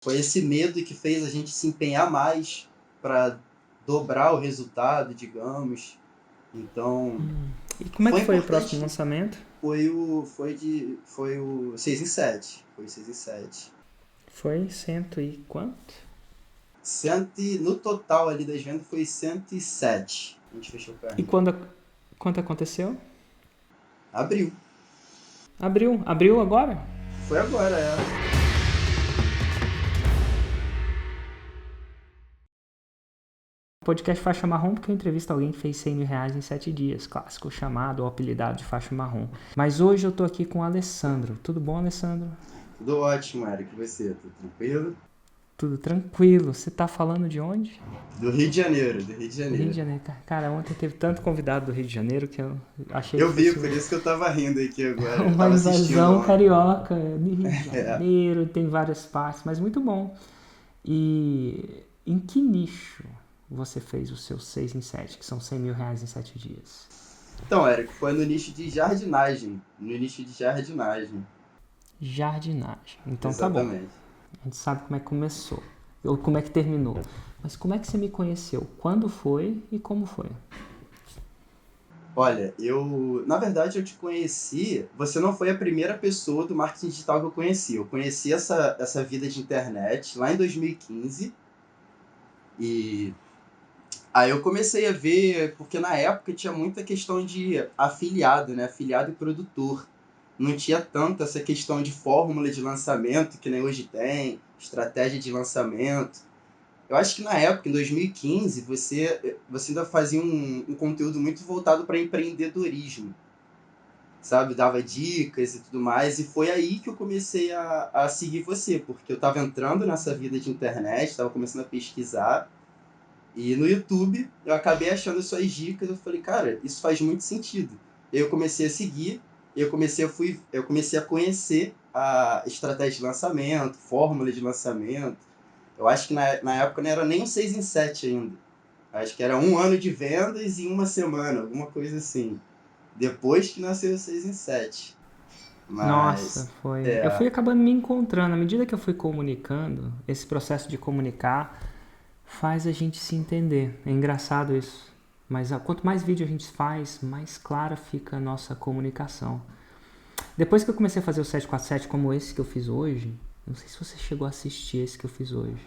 Foi esse medo que fez a gente se empenhar mais para dobrar o resultado, digamos. Então, E como é que foi foi o próximo importante. lançamento? Foi o 6 em 7. Foi 6 em 7. Foi cento e quanto? No total ali das vendas foi 107. A gente fechou o E carrinho. quando aconteceu? Abriu. Abriu agora? Foi agora, é. Podcast Faixa Marrom, porque eu entrevisto alguém que fez 100 mil reais em 7 dias. Clássico chamado ou apelidado de Faixa Marrom. Mas hoje eu tô aqui com o Alessandro. Tudo bom, Alessandro? Tudo ótimo, Eric. E você? Tudo tranquilo? Tudo tranquilo. Você tá falando de onde? Do Rio de Janeiro, do Rio de Do Rio de Janeiro. Janeiro. Cara, ontem teve tanto convidado do Rio de Janeiro que eu achei que Eu vi, fosse por isso que eu tava rindo aqui agora. Eu uma tava assistindo invasão ontem. carioca no Rio de É. Janeiro. Tem várias partes, mas muito bom. E em que nicho você fez os seus 6 em 7, que são 100 mil reais em 7 dias? Então, Érico, foi no nicho de jardinagem. No nicho de jardinagem. Jardinagem. Então tá bom. Exatamente. A gente sabe como é que começou. Ou como é que terminou. Mas como é que você me conheceu? Quando foi e como foi? Olha, na verdade, eu te conheci. Você não foi a primeira pessoa do marketing digital que eu conheci. Eu conheci essa vida de internet lá em 2015. E aí eu comecei a ver, porque na época tinha muita questão de afiliado, né? Afiliado e produtor. Não tinha tanto essa questão de fórmula de lançamento que nem hoje tem, estratégia de lançamento. Eu acho que na época, em 2015, você ainda fazia um conteúdo muito voltado para empreendedorismo, sabe? Dava dicas e tudo mais. E foi aí que eu comecei a seguir você, porque eu estava entrando nessa vida de internet, estava começando a pesquisar. E no YouTube eu acabei achando suas dicas. Eu falei, cara, isso faz muito sentido. Eu comecei a seguir, eu comecei a conhecer a estratégia de lançamento, fórmula de lançamento. Eu acho que na época não era nem um 6 em 7 ainda. Acho que era um ano de vendas em uma semana, alguma coisa assim. Depois que nasceu o 6 em 7. Nossa, Mas, foi. Eu é, fui acabando me encontrando. À medida que eu fui comunicando, esse processo de comunicar faz a gente se entender. É engraçado isso. Mas quanto mais vídeo a gente faz, mais clara fica a nossa comunicação. Depois que eu comecei a fazer o 747 como esse que eu fiz hoje, não sei se você chegou a assistir esse que eu fiz hoje.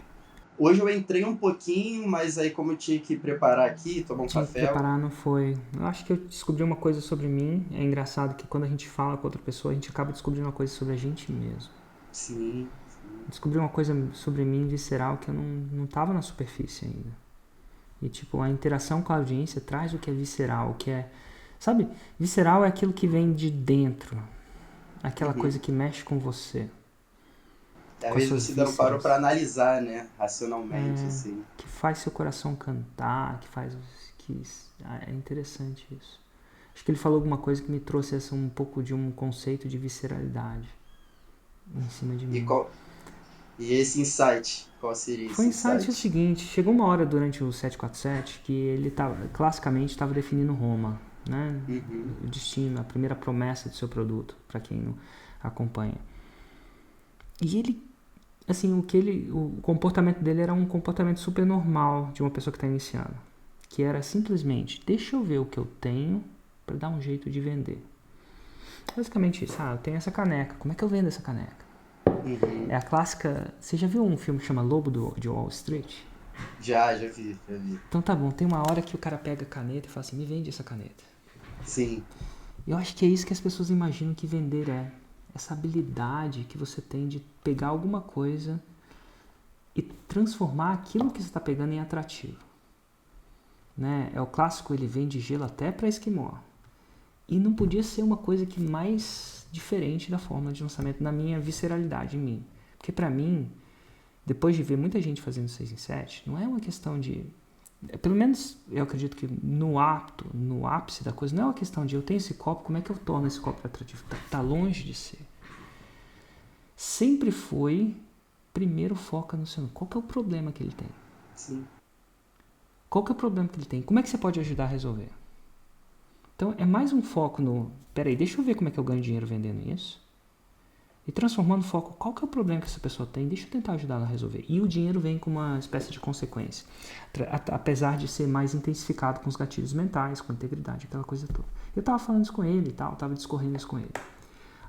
hoje eu entrei um pouquinho, mas aí como eu tinha que preparar aqui, tomar um Tinha que café, preparar, não foi. Eu acho que eu descobri uma coisa sobre mim. É engraçado que quando a gente fala com outra pessoa, a gente acaba descobrindo uma coisa sobre a gente mesmo. sim, sim. Descobri uma coisa sobre mim visceral que eu não tava na superfície ainda. E tipo, a interação com a audiência traz o que é visceral, o que é. Sabe? Visceral é aquilo que vem de dentro. Aquela Uhum. coisa que mexe com você, Às com as vezes suas você ainda não parou para vísceras. analisar, né, racionalmente, assim. Que faz seu coração cantar, que faz. Que, é interessante isso. Acho que ele falou alguma coisa que me trouxe um pouco de um conceito de visceralidade em cima de E, mim. qual, e esse insight, qual seria Foi esse insight o insight? seguinte, chegou uma hora durante o 747 que ele tava, classicamente estava definindo Roma, né? Uhum. O destino, a primeira promessa do seu produto, para quem não acompanha. E ele, assim, o comportamento dele era um comportamento super normal de uma pessoa que está iniciando, que era simplesmente, deixa eu ver o que eu tenho para dar um jeito de vender. Basicamente isso, eu tenho essa caneca, como é que eu vendo essa caneca? Uhum. É a clássica. Você já viu um filme que chama Lobo de Wall Street? Já vi, já vi. Então tá bom, tem uma hora que o cara pega a caneta e fala assim: me vende essa caneta. Sim. E eu acho que é isso que as pessoas imaginam que vender é. Essa habilidade que você tem de pegar alguma coisa e transformar aquilo que você está pegando em atrativo. Né? É o clássico, ele vende gelo até para esquimó. E não podia ser uma coisa que mais diferente da forma de lançamento na minha visceralidade em mim. Porque para mim, depois de ver muita gente fazendo 6 em 7, não é uma questão de. Pelo menos eu acredito que no ápice da coisa, não é uma questão de eu tenho esse copo, como é que eu torno esse copo atrativo? Tá longe de ser. Sempre foi, primeiro foca no seu. Qual que é o problema que ele tem? Sim. Qual que é o problema que ele tem? Como é que você pode ajudar a resolver? Então é mais um foco no. Peraí, deixa eu ver como é que eu ganho dinheiro vendendo isso. E transformando o foco, qual que é o problema que essa pessoa tem? Deixa eu tentar ajudar ela a resolver. E o dinheiro vem com uma espécie de consequência. Apesar de ser mais intensificado com os gatilhos mentais, com a integridade, aquela coisa toda. Eu tava falando isso com ele e tal, tava discorrendo isso com ele.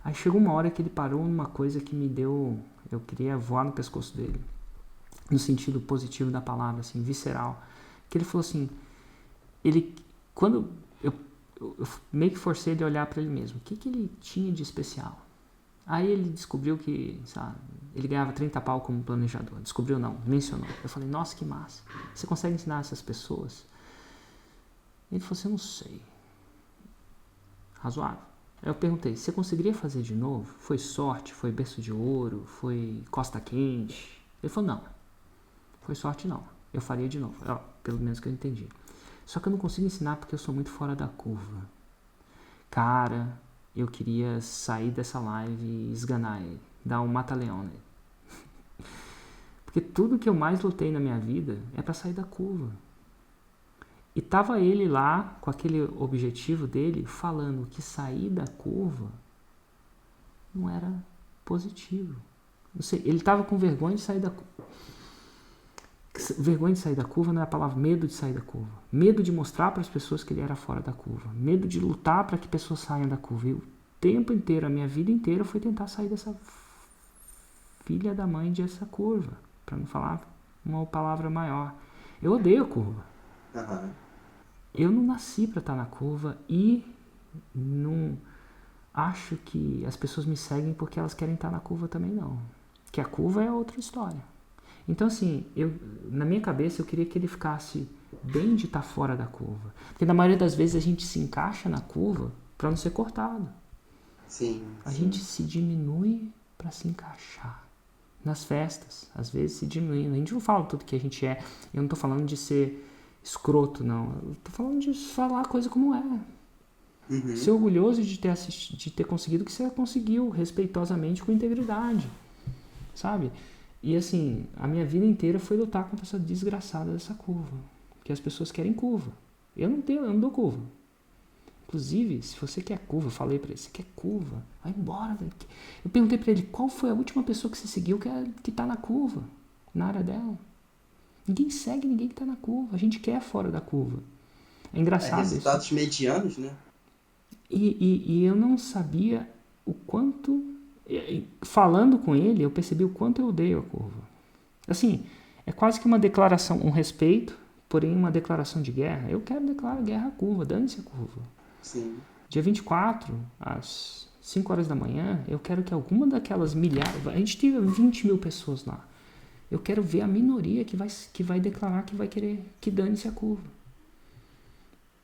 Aí chegou uma hora que ele parou numa coisa que me deu... Eu queria voar no pescoço dele. No sentido positivo da palavra, assim, visceral. Que ele falou assim... Quando eu meio que forcei ele a olhar para ele mesmo. O que ele tinha de especial? Aí ele descobriu que, sabe, ele ganhava 30 pau como planejador. Descobriu não, mencionou. Eu falei, nossa, que massa. Você consegue ensinar essas pessoas? Ele falou assim, eu não sei. Razoável. Aí eu perguntei, você conseguiria fazer de novo? Foi sorte? Foi berço de ouro? Foi costa quente? Ele falou, não. Foi sorte não. Eu faria de novo. Pelo menos que eu entendi. Só que eu não consigo ensinar porque eu sou muito fora da curva. Cara, eu queria sair dessa live e esganar ele. Dar um mata-leão nele. Porque tudo que eu mais lutei na minha vida é pra sair da curva. E tava ele lá, com aquele objetivo dele, falando que sair da curva não era positivo. Não sei, ele tava com vergonha de sair da curva. Vergonha de sair da curva não é a palavra, medo de sair da curva. Medo de mostrar para as pessoas que ele era fora da curva. Medo de lutar para que pessoas saiam da curva. E o tempo inteiro, a minha vida inteira foi tentar sair dessa filha da mãe dessa curva. Para não falar uma palavra maior. Eu odeio a curva. Uhum. Eu não nasci para estar na curva e não acho que as pessoas me seguem porque elas querem estar na curva também não. Que a curva é outra história. Então, assim, na minha cabeça eu queria que ele ficasse bem de estar fora da curva. Porque na maioria das vezes a gente se encaixa na curva para não ser cortado. Sim. A gente se diminui para se encaixar. Nas festas, às vezes se diminui. A gente não fala tudo que a gente é. Eu não tô falando de ser escroto, não. Eu tô falando de falar a coisa como é. Uhum. Ser orgulhoso de ter conseguido o que você conseguiu, respeitosamente, com integridade. Sabe? E assim, a minha vida inteira foi lutar contra essa desgraçada dessa curva. Porque as pessoas querem curva. Eu não dou curva. Inclusive, se você quer curva, eu falei pra ele, você quer curva? Vai embora, velho. Eu perguntei pra ele, qual foi a última pessoa que você seguiu que tá na curva? Na área dela. Ninguém segue ninguém que tá na curva. A gente quer fora da curva. É engraçado resultados isso. medianos, né? E eu não sabia o quanto... Falando com ele, eu percebi o quanto eu odeio a curva. Assim, é quase que uma declaração, um respeito, porém uma declaração de guerra. Eu quero declarar guerra à curva, dane-se a curva. Sim. Dia 24, às 5 horas da manhã, eu quero que alguma daquelas milhares... A gente teve 20 mil pessoas lá. Eu quero ver a minoria que vai declarar que vai querer que dane-se a curva.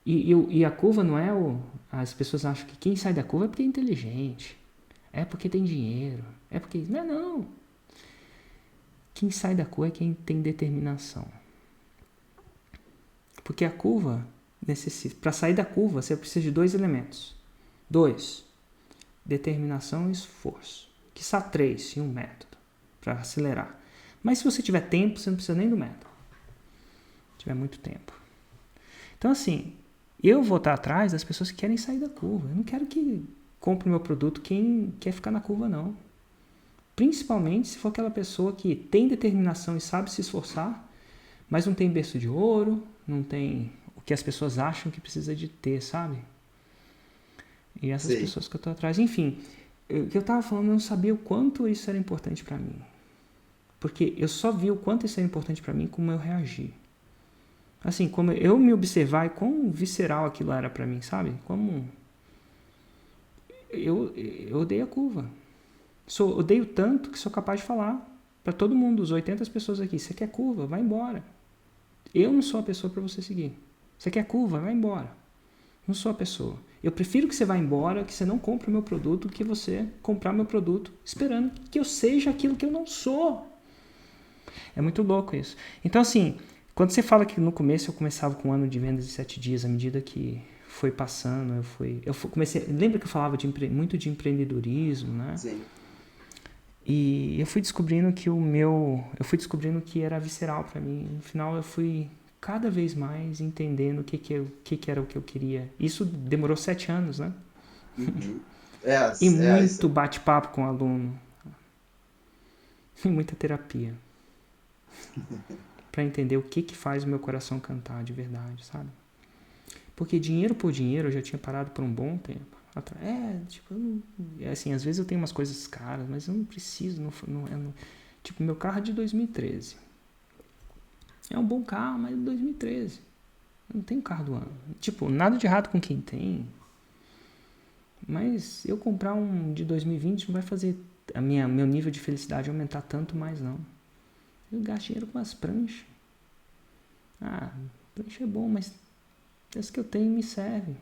E a curva não é o... As pessoas acham que quem sai da curva é porque é inteligente. É porque tem dinheiro. É porque... Não. Quem sai da curva é quem tem determinação. Porque a curva necessita... Para sair da curva, você precisa de 2 elementos. 2. Determinação e esforço. Quiçá 3 e um método para acelerar. Mas se você tiver tempo, você não precisa nem do método. Se tiver muito tempo. Então, assim, eu vou estar atrás das pessoas que querem sair da curva. Eu não quero que compre o meu produto quem quer ficar na curva, não. Principalmente se for aquela pessoa que tem determinação e sabe se esforçar, mas não tem berço de ouro, não tem o que as pessoas acham que precisa de ter, sabe? E essas pessoas que eu tô atrás. Enfim, o que eu tava falando, eu não sabia o quanto isso era importante pra mim. Porque eu só vi o quanto isso era importante pra mim como eu reagi. Assim, como eu me observar e quão visceral aquilo era pra mim, sabe? Como... Eu odeio a curva. Odeio tanto que sou capaz de falar para todo mundo, os 80 pessoas aqui, você quer curva? Vai embora. Eu não sou a pessoa para você seguir. Você quer curva? Vai embora. Não sou a pessoa. Eu prefiro que você vá embora, que você não compre o meu produto, que você comprar meu produto esperando que eu seja aquilo que eu não sou. É muito louco isso. Então, assim, quando você fala que no começo eu começava com um ano de vendas de 7 dias, à medida que foi passando, eu comecei... Lembra que eu falava muito de empreendedorismo, né? Sim. E eu fui descobrindo que era visceral para mim. No final eu fui cada vez mais entendendo o que era o que eu queria. Isso demorou 7 anos, né? Uhum. É, E isso. muito bate-papo com o aluno. E muita terapia. Pra entender o que faz o meu coração cantar de verdade, sabe? Porque dinheiro por dinheiro eu já tinha parado por um bom tempo. Tipo, assim, às vezes eu tenho umas coisas caras, mas eu não preciso. Tipo, meu carro é de 2013. É um bom carro, mas é de 2013. Eu não tenho carro do ano. Tipo, nada de errado com quem tem. Mas eu comprar um de 2020 não vai fazer meu nível de felicidade aumentar tanto mais, não. Eu gasto dinheiro com as pranchas. Prancha é bom, mas esse que eu tenho me serve.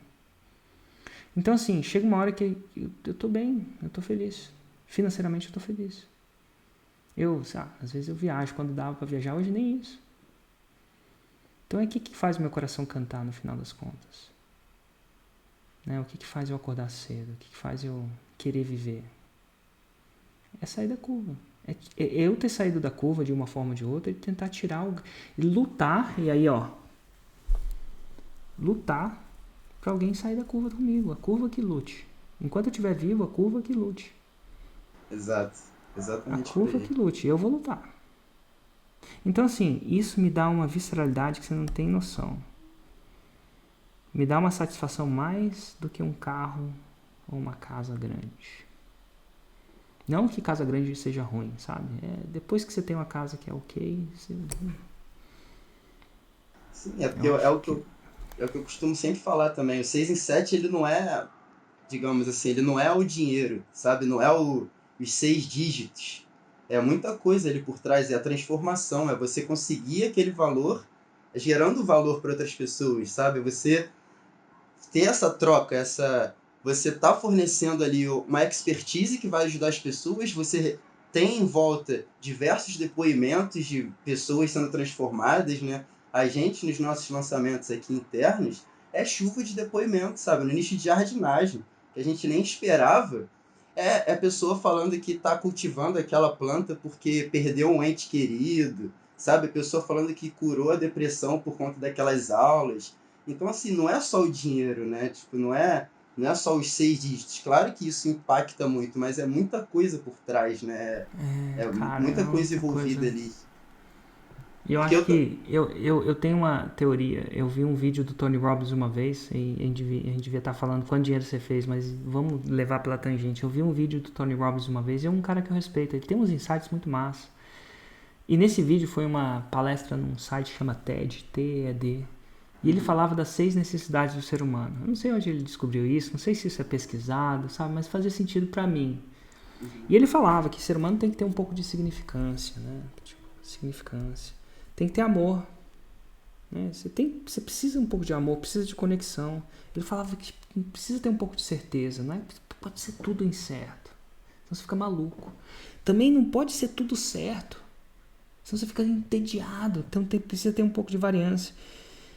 Então, assim, chega uma hora que eu tô bem, eu tô feliz. Financeiramente eu tô feliz. Às vezes eu viajo quando dava pra viajar, hoje nem isso. Então é o que faz o meu coração cantar no final das contas? Né? O que faz eu acordar cedo? O que faz eu querer viver? É sair da curva. É eu ter saído da curva de uma forma ou de outra e tentar tirar e lutar, e aí lutar pra alguém sair da curva comigo. A curva que lute. Enquanto eu estiver vivo, a curva que lute. Exato. A Exatamente por curva aí. que lute. Eu vou lutar. Então, assim, isso me dá uma visceralidade que você não tem noção. Me dá uma satisfação mais do que um carro ou uma casa grande. Não que casa grande seja ruim, sabe? Depois que você tem uma casa que é ok, Sim, é porque eu acho que... é o que eu costumo sempre falar também. O 6 em 7 ele não é, digamos assim, ele não é o dinheiro, sabe? Não é os 6 dígitos. É muita coisa ali por trás, é a transformação, é você conseguir aquele valor, gerando valor para outras pessoas, sabe? Você ter essa troca, você tá fornecendo ali uma expertise que vai ajudar as pessoas, você tem em volta diversos depoimentos de pessoas sendo transformadas, né? A gente, nos nossos lançamentos aqui internos, é chuva de depoimentos, sabe? No nicho de jardinagem, que a gente nem esperava, é pessoa falando que está cultivando aquela planta porque perdeu um ente querido, sabe? Pessoa falando que curou a depressão por conta daquelas aulas. Então, assim, não é só o dinheiro, né? Tipo, não é só os 6 dígitos. Claro que isso impacta muito, mas é muita coisa por trás, né? É Cara, é muita coisa muita envolvida coisa. ali. E eu Porque acho que eu tenho uma teoria. Eu vi um vídeo do Tony Robbins uma vez, e a gente devia estar falando quanto dinheiro você fez, mas vamos levar pela tangente. Eu vi um vídeo do Tony Robbins uma vez, e é um cara que eu respeito. Ele tem uns insights muito massa. E nesse vídeo foi uma palestra num site que chama TED, TED. E ele falava das 6 necessidades do ser humano. Eu não sei onde ele descobriu isso, não sei se isso é pesquisado, sabe? Mas fazia sentido pra mim. E ele falava que o ser humano tem que ter um pouco de significância, né? Tipo, significância. Tem que ter amor, né? Você precisa um pouco de amor, precisa de conexão. Ele falava que precisa ter um pouco de certeza, não é? Pode ser tudo incerto. Senão você fica maluco. Também não pode ser tudo certo. Senão você fica entediado. Então precisa ter um pouco de variância.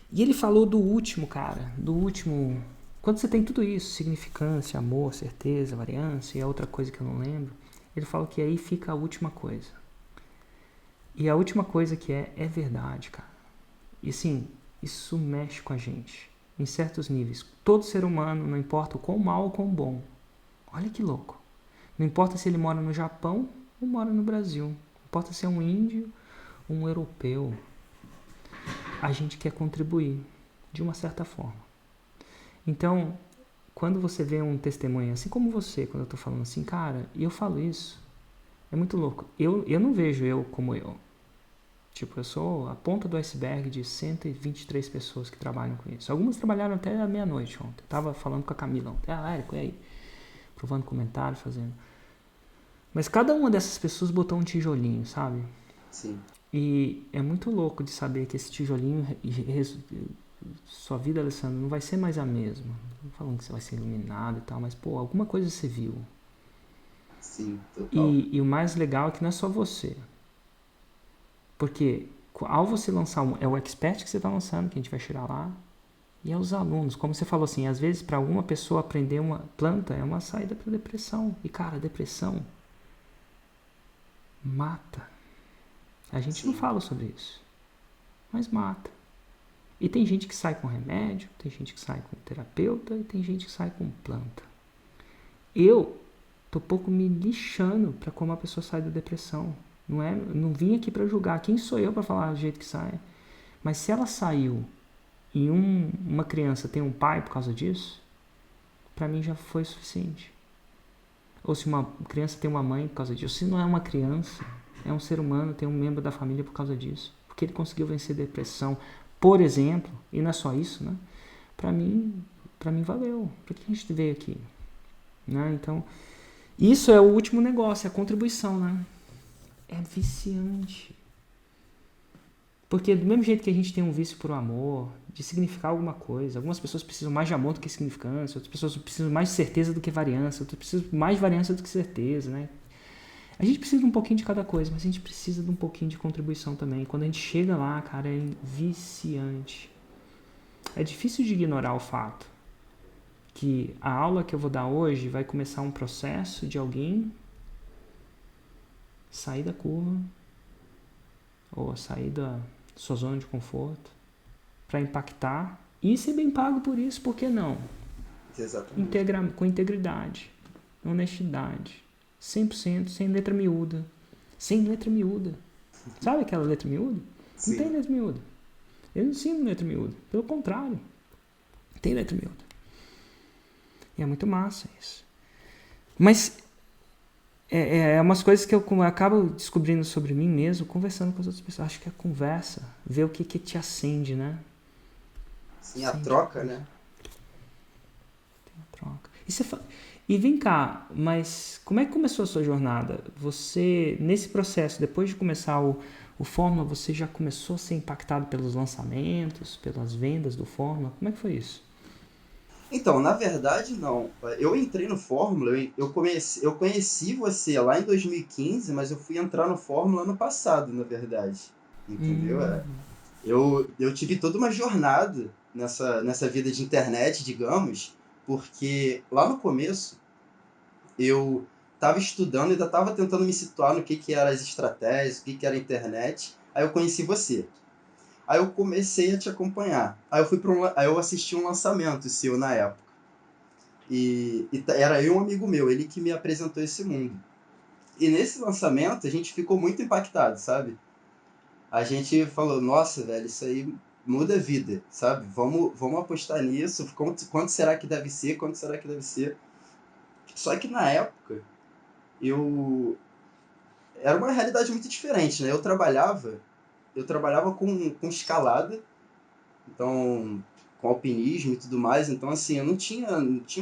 E ele falou do último, cara. Do último. Quando você tem tudo isso, significância, amor, certeza, variância e a outra coisa que eu não lembro, ele falou que aí fica a última coisa. E a última coisa que é verdade, cara. E assim, isso mexe com a gente. Em certos níveis. Todo ser humano, não importa o quão mal ou quão bom. Olha que louco. Não importa se ele mora no Japão ou mora no Brasil. Não importa se é um índio ou um europeu. A gente quer contribuir de uma certa forma. Então, quando você vê um testemunho, assim como você, quando eu tô falando assim, cara, e eu falo isso, é muito louco. Eu não vejo eu como eu. Tipo, eu sou a ponta do iceberg de 123 pessoas que trabalham com isso. Algumas trabalharam até a meia-noite ontem. Eu tava falando com a Camila ontem. Érico, e aí? Provando comentário, fazendo. Mas cada uma dessas pessoas botou um tijolinho, sabe? Sim. E é muito louco de saber que esse tijolinho, sua vida, Alessandro, não vai ser mais a mesma. Não falando que você vai ser iluminado e tal, mas, pô, alguma coisa você viu. Sim, total. E o mais legal é que não é só você. Porque ao você lançar é o expert que você está lançando, que a gente vai chegar lá, e é os alunos. Como você falou assim, às vezes para alguma pessoa aprender uma planta é uma saída para depressão. E cara, depressão mata. A gente não Sim. fala sobre isso, mas mata. E tem gente que sai com remédio, tem gente que sai com terapeuta e tem gente que sai com planta. Eu tô pouco me lixando para como a pessoa sai da depressão. Não vim aqui para julgar. Quem sou eu para falar do jeito que sai? Mas se ela saiu e uma criança tem um pai por causa disso, para mim já foi suficiente. Ou se uma criança tem uma mãe por causa disso. Se não é uma criança, é um ser humano, tem um membro da família por causa disso. Porque ele conseguiu vencer depressão, por exemplo, e não é só isso, né? Para mim valeu. Para que a gente veio aqui? Né? Então, isso é o último negócio, é a contribuição, né? É viciante. Porque do mesmo jeito que a gente tem um vício por amor, de significar alguma coisa, algumas pessoas precisam mais de amor do que significância, outras pessoas precisam mais de certeza do que variância, outras precisam mais variância do que certeza, né? A gente precisa de um pouquinho de cada coisa, mas a gente precisa de um pouquinho de contribuição também. Quando a gente chega lá, cara, é viciante. É difícil de ignorar o fato que a aula que eu vou dar hoje vai começar um processo de alguém sair da curva ou sair da sua zona de conforto para impactar e ser bem pago por isso, por que não? Exatamente. Com integridade, honestidade, 100%, sem letra miúda. Sem letra miúda. Sabe aquela letra miúda? Sim. Não tem letra miúda. Eu não ensino letra miúda. Pelo contrário, tem letra miúda. E é muito massa isso. Mas é umas coisas que eu acabo descobrindo sobre mim mesmo, conversando com as outras pessoas. Acho que a conversa, ver o que te acende, né? Sim, a troca, né? Tem a troca. E vem cá, mas como é que começou a sua jornada? Você, nesse processo, depois de começar o Fórmula, você já começou a ser impactado pelos lançamentos, pelas vendas do Fórmula? Como é que foi isso? Então, na verdade, não. Eu entrei no Fórmula, eu conheci você lá em 2015, mas eu fui entrar no Fórmula ano passado, na verdade. Entendeu? Eu tive toda uma jornada nessa vida de internet, digamos, porque lá no começo eu estava estudando, ainda estava tentando me situar no que eram as estratégias, o que era a internet. Aí eu conheci você. Aí eu comecei a te acompanhar. Aí eu assisti um lançamento seu na época. Era eu e um amigo meu, ele que me apresentou esse mundo. E nesse lançamento a gente ficou muito impactado, sabe? A gente falou, nossa, velho, isso aí muda a vida, sabe? Vamos apostar nisso. Quanto será que deve ser? Quanto será que deve ser? Só que na época, eu... Era uma realidade muito diferente, né? Eu trabalhava com escalada, então com alpinismo e tudo mais, então assim, eu não tinha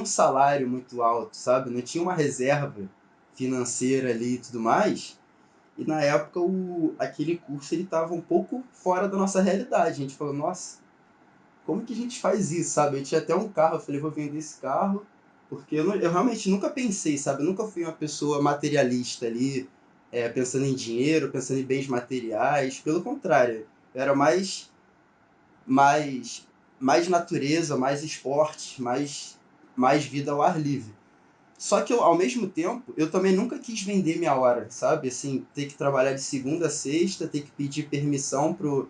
um salário muito alto, sabe? Não tinha uma reserva financeira ali e tudo mais. E na época aquele curso ele estava um pouco fora da nossa realidade. A gente falou, nossa, como que a gente faz isso, sabe? Eu tinha até um carro, eu falei, vou vender esse carro, porque eu realmente nunca pensei, sabe? Eu nunca fui uma pessoa materialista ali, pensando em dinheiro, pensando em bens materiais. Pelo contrário, eu era mais, mais natureza, mais esporte, mais vida ao ar livre. Só que ao mesmo tempo, eu também nunca quis vender minha hora, sabe? Assim, ter que trabalhar de segunda a sexta, ter que pedir permissão pro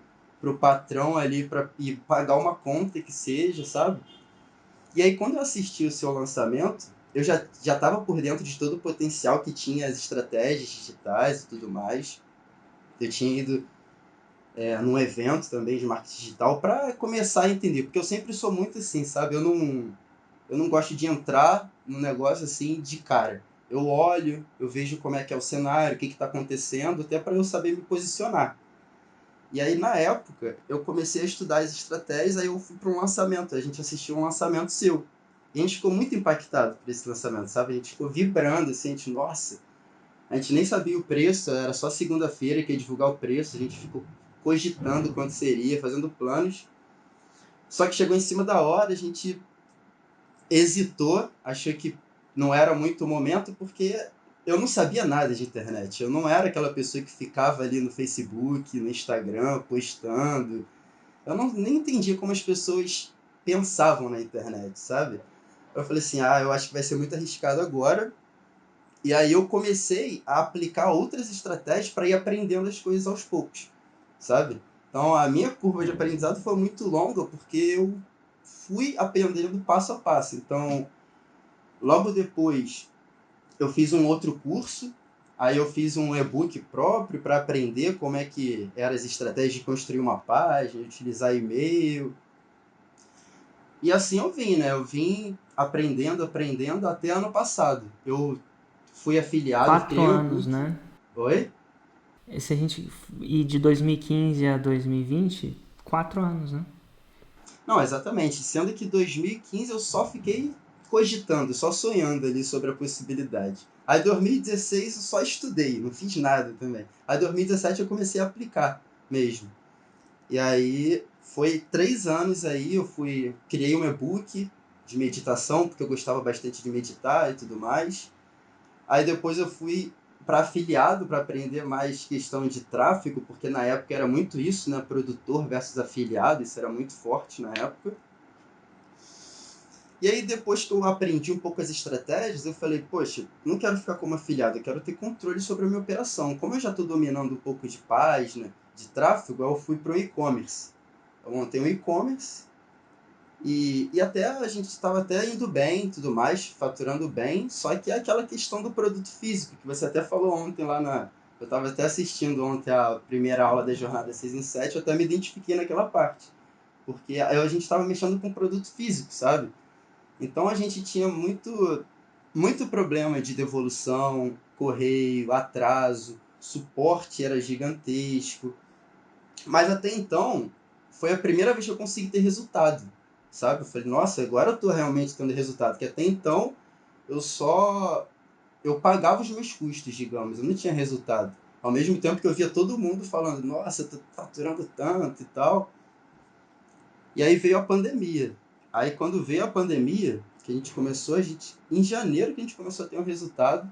patrão ali para pagar uma conta que seja, sabe? E aí quando eu assisti o seu lançamento, eu já estava por dentro de todo o potencial que tinha as estratégias digitais e tudo mais. Eu tinha ido num evento também de marketing digital para começar a entender, porque eu sempre sou muito assim, sabe? Eu não gosto de entrar no negócio assim de cara. Eu olho, eu vejo como é que é o cenário, o que está acontecendo, até para eu saber me posicionar. E aí, na época, eu comecei a estudar as estratégias, aí eu fui para um lançamento. A gente assistiu um lançamento seu. E a gente ficou muito impactado por esse lançamento, sabe? A gente ficou vibrando, assim, nossa, a gente nem sabia o preço, era só segunda-feira que ia divulgar o preço, a gente ficou cogitando quanto seria, fazendo planos. Só que chegou em cima da hora, a gente hesitou, achou que não era muito o momento, porque eu não sabia nada de internet. Eu não era aquela pessoa que ficava ali no Facebook, no Instagram, postando. Eu nem entendia como as pessoas pensavam na internet, sabe? Eu falei assim, eu acho que vai ser muito arriscado agora. E aí eu comecei a aplicar outras estratégias para ir aprendendo as coisas aos poucos, sabe? Então a minha curva de aprendizado foi muito longa porque eu fui aprendendo passo a passo. Então Logo depois, eu fiz um outro curso, aí eu fiz um e-book próprio para aprender como é que eram as estratégias de construir uma página, utilizar e-mail. E assim eu vim, né? Eu vim aprendendo até ano passado. Eu fui afiliado, Quatro criei um anos, e-book. né? Oi? Se a gente ir de 2015 a 2020, 4 anos, né? Não, exatamente. Sendo que 2015 eu só fiquei cogitando, só sonhando ali sobre a possibilidade. Aí 2016 eu só estudei, não fiz nada também. Aí 2017 eu comecei a aplicar mesmo. E aí foi 3 anos aí, criei um e-book de meditação, porque eu gostava bastante de meditar e tudo mais. Aí depois eu fui para afiliado para aprender mais questão de tráfego, porque na época era muito isso, né? Produtor versus afiliado, isso era muito forte na época. E aí depois que eu aprendi um pouco as estratégias, eu falei, poxa, não quero ficar como afiliado, eu quero ter controle sobre a minha operação. Como eu já estou dominando um pouco de página, de tráfego, eu fui para o e-commerce. Eu montei um e-commerce e até a gente estava até indo bem e tudo mais, faturando bem, só que é aquela questão do produto físico, que você até falou ontem lá na... Eu estava até assistindo ontem a primeira aula da jornada 6 em 7, eu até me identifiquei naquela parte, porque a gente estava mexendo com produto físico, sabe? Então a gente tinha muito problema de devolução, correio, atraso, suporte era gigantesco. Mas até então, foi a primeira vez que eu consegui ter resultado, sabe? Eu falei, nossa, agora eu tô realmente tendo resultado. Porque até então, eu só... Eu pagava os meus custos, digamos, eu não tinha resultado. Ao mesmo tempo que eu via todo mundo falando, nossa, eu tô faturando tanto e tal. E aí veio a pandemia. Aí quando veio a pandemia, que a gente começou, em janeiro que a gente começou a ter um resultado.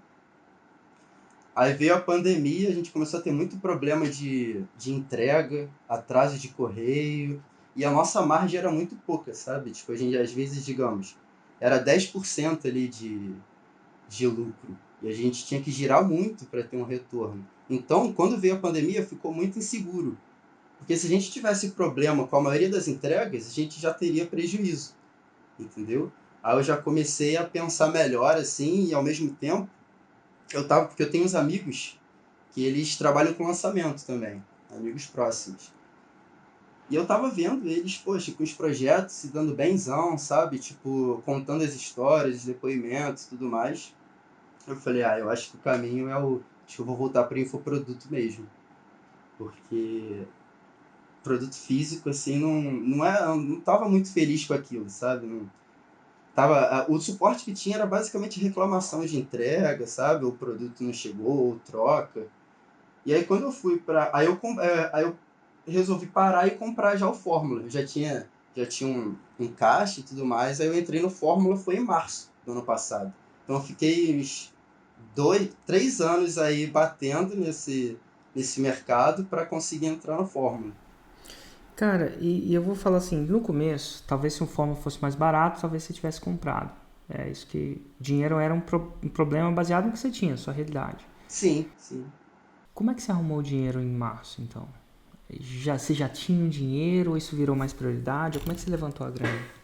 Aí veio a pandemia, a gente começou a ter muito problema de entrega, atraso de correio, e a nossa margem era muito pouca, sabe? Tipo, a gente, às vezes, digamos, era 10% ali de lucro, e a gente tinha que girar muito para ter um retorno. Então, quando veio a pandemia, ficou muito inseguro, porque se a gente tivesse problema com a maioria das entregas, a gente já teria prejuízo, entendeu? Aí eu já comecei a pensar melhor, assim, e ao mesmo tempo, porque eu tenho uns amigos que eles trabalham com lançamento também, amigos próximos. E eu tava vendo eles, poxa, com os projetos se dando benzão, sabe? Tipo, contando as histórias, os depoimentos e tudo mais. Eu falei, eu acho que o caminho é o... Acho que eu vou voltar para infoproduto mesmo. Porque produto físico, assim, não tava muito feliz com aquilo, sabe? Não, o suporte que tinha era basicamente reclamação de entrega, sabe? O produto não chegou, ou troca. E aí quando eu fui para... Aí eu resolvi parar e comprar já o Fórmula. Eu já tinha um caixa e tudo mais. Aí eu entrei no Fórmula, foi em março do ano passado. Então eu fiquei uns 3 anos aí batendo nesse mercado para conseguir entrar no Fórmula. Cara, e eu vou falar assim, no começo, talvez se um Fórmula fosse mais barato, talvez você tivesse comprado. É isso que dinheiro era um problema baseado no que você tinha, sua realidade. Sim, sim. Como é que você arrumou o dinheiro em março, então? Você já tinha um dinheiro ou isso virou mais prioridade? Como é que você levantou a grana?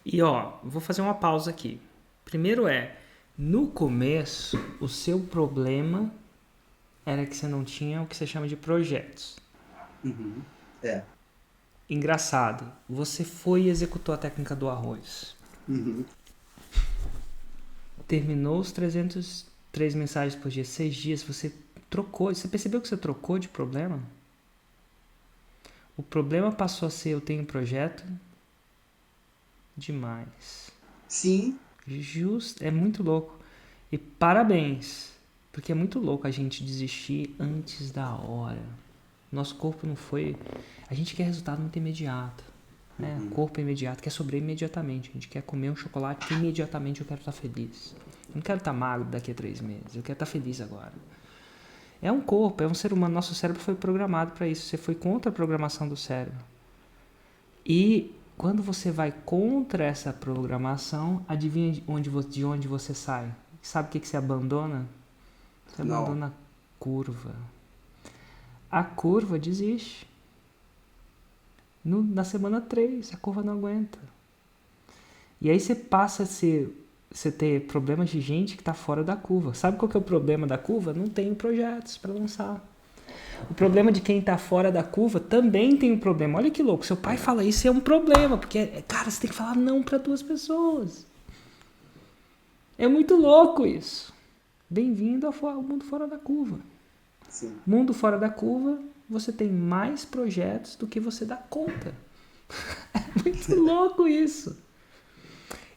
E ó, vou fazer uma pausa aqui. Primeiro no começo, o seu problema era que você não tinha o que você chama de projetos. Uhum. É. Engraçado, você foi e executou a técnica do arroz. Uhum. Terminou os 303 mensagens por dia, 6 dias, você trocou. Você percebeu que você trocou de problema? O problema passou a ser: eu tenho projeto demais. Sim. Justo, é muito louco. E parabéns, porque é muito louco a gente desistir antes da hora. Nosso corpo não foi. A gente quer resultado muito imediato. Né? Uhum. Corpo imediato, quer sobreviver imediatamente. A gente quer comer um chocolate que imediatamente eu quero estar feliz. Eu não quero estar magro daqui a 3 meses, eu quero estar feliz agora. É um corpo, é um ser humano. Nosso cérebro foi programado para isso. Você foi contra a programação do cérebro. E quando você vai contra essa programação, adivinha de onde você sai? Sabe o que você abandona? Você Não. abandona a curva. A curva desiste. Na semana 3, a curva não aguenta. E aí você passa a ter problemas de gente que está fora da curva. Sabe qual que é o problema da curva? Não tem projetos para lançar. O problema de quem está fora da curva também tem um problema. Olha que louco, seu pai fala isso, é um problema, porque, cara, você tem que falar não para 2 pessoas. É muito louco isso. Bem-vindo ao mundo fora da curva. Sim. Mundo fora da curva, você tem mais projetos do que você dá conta. É muito louco isso.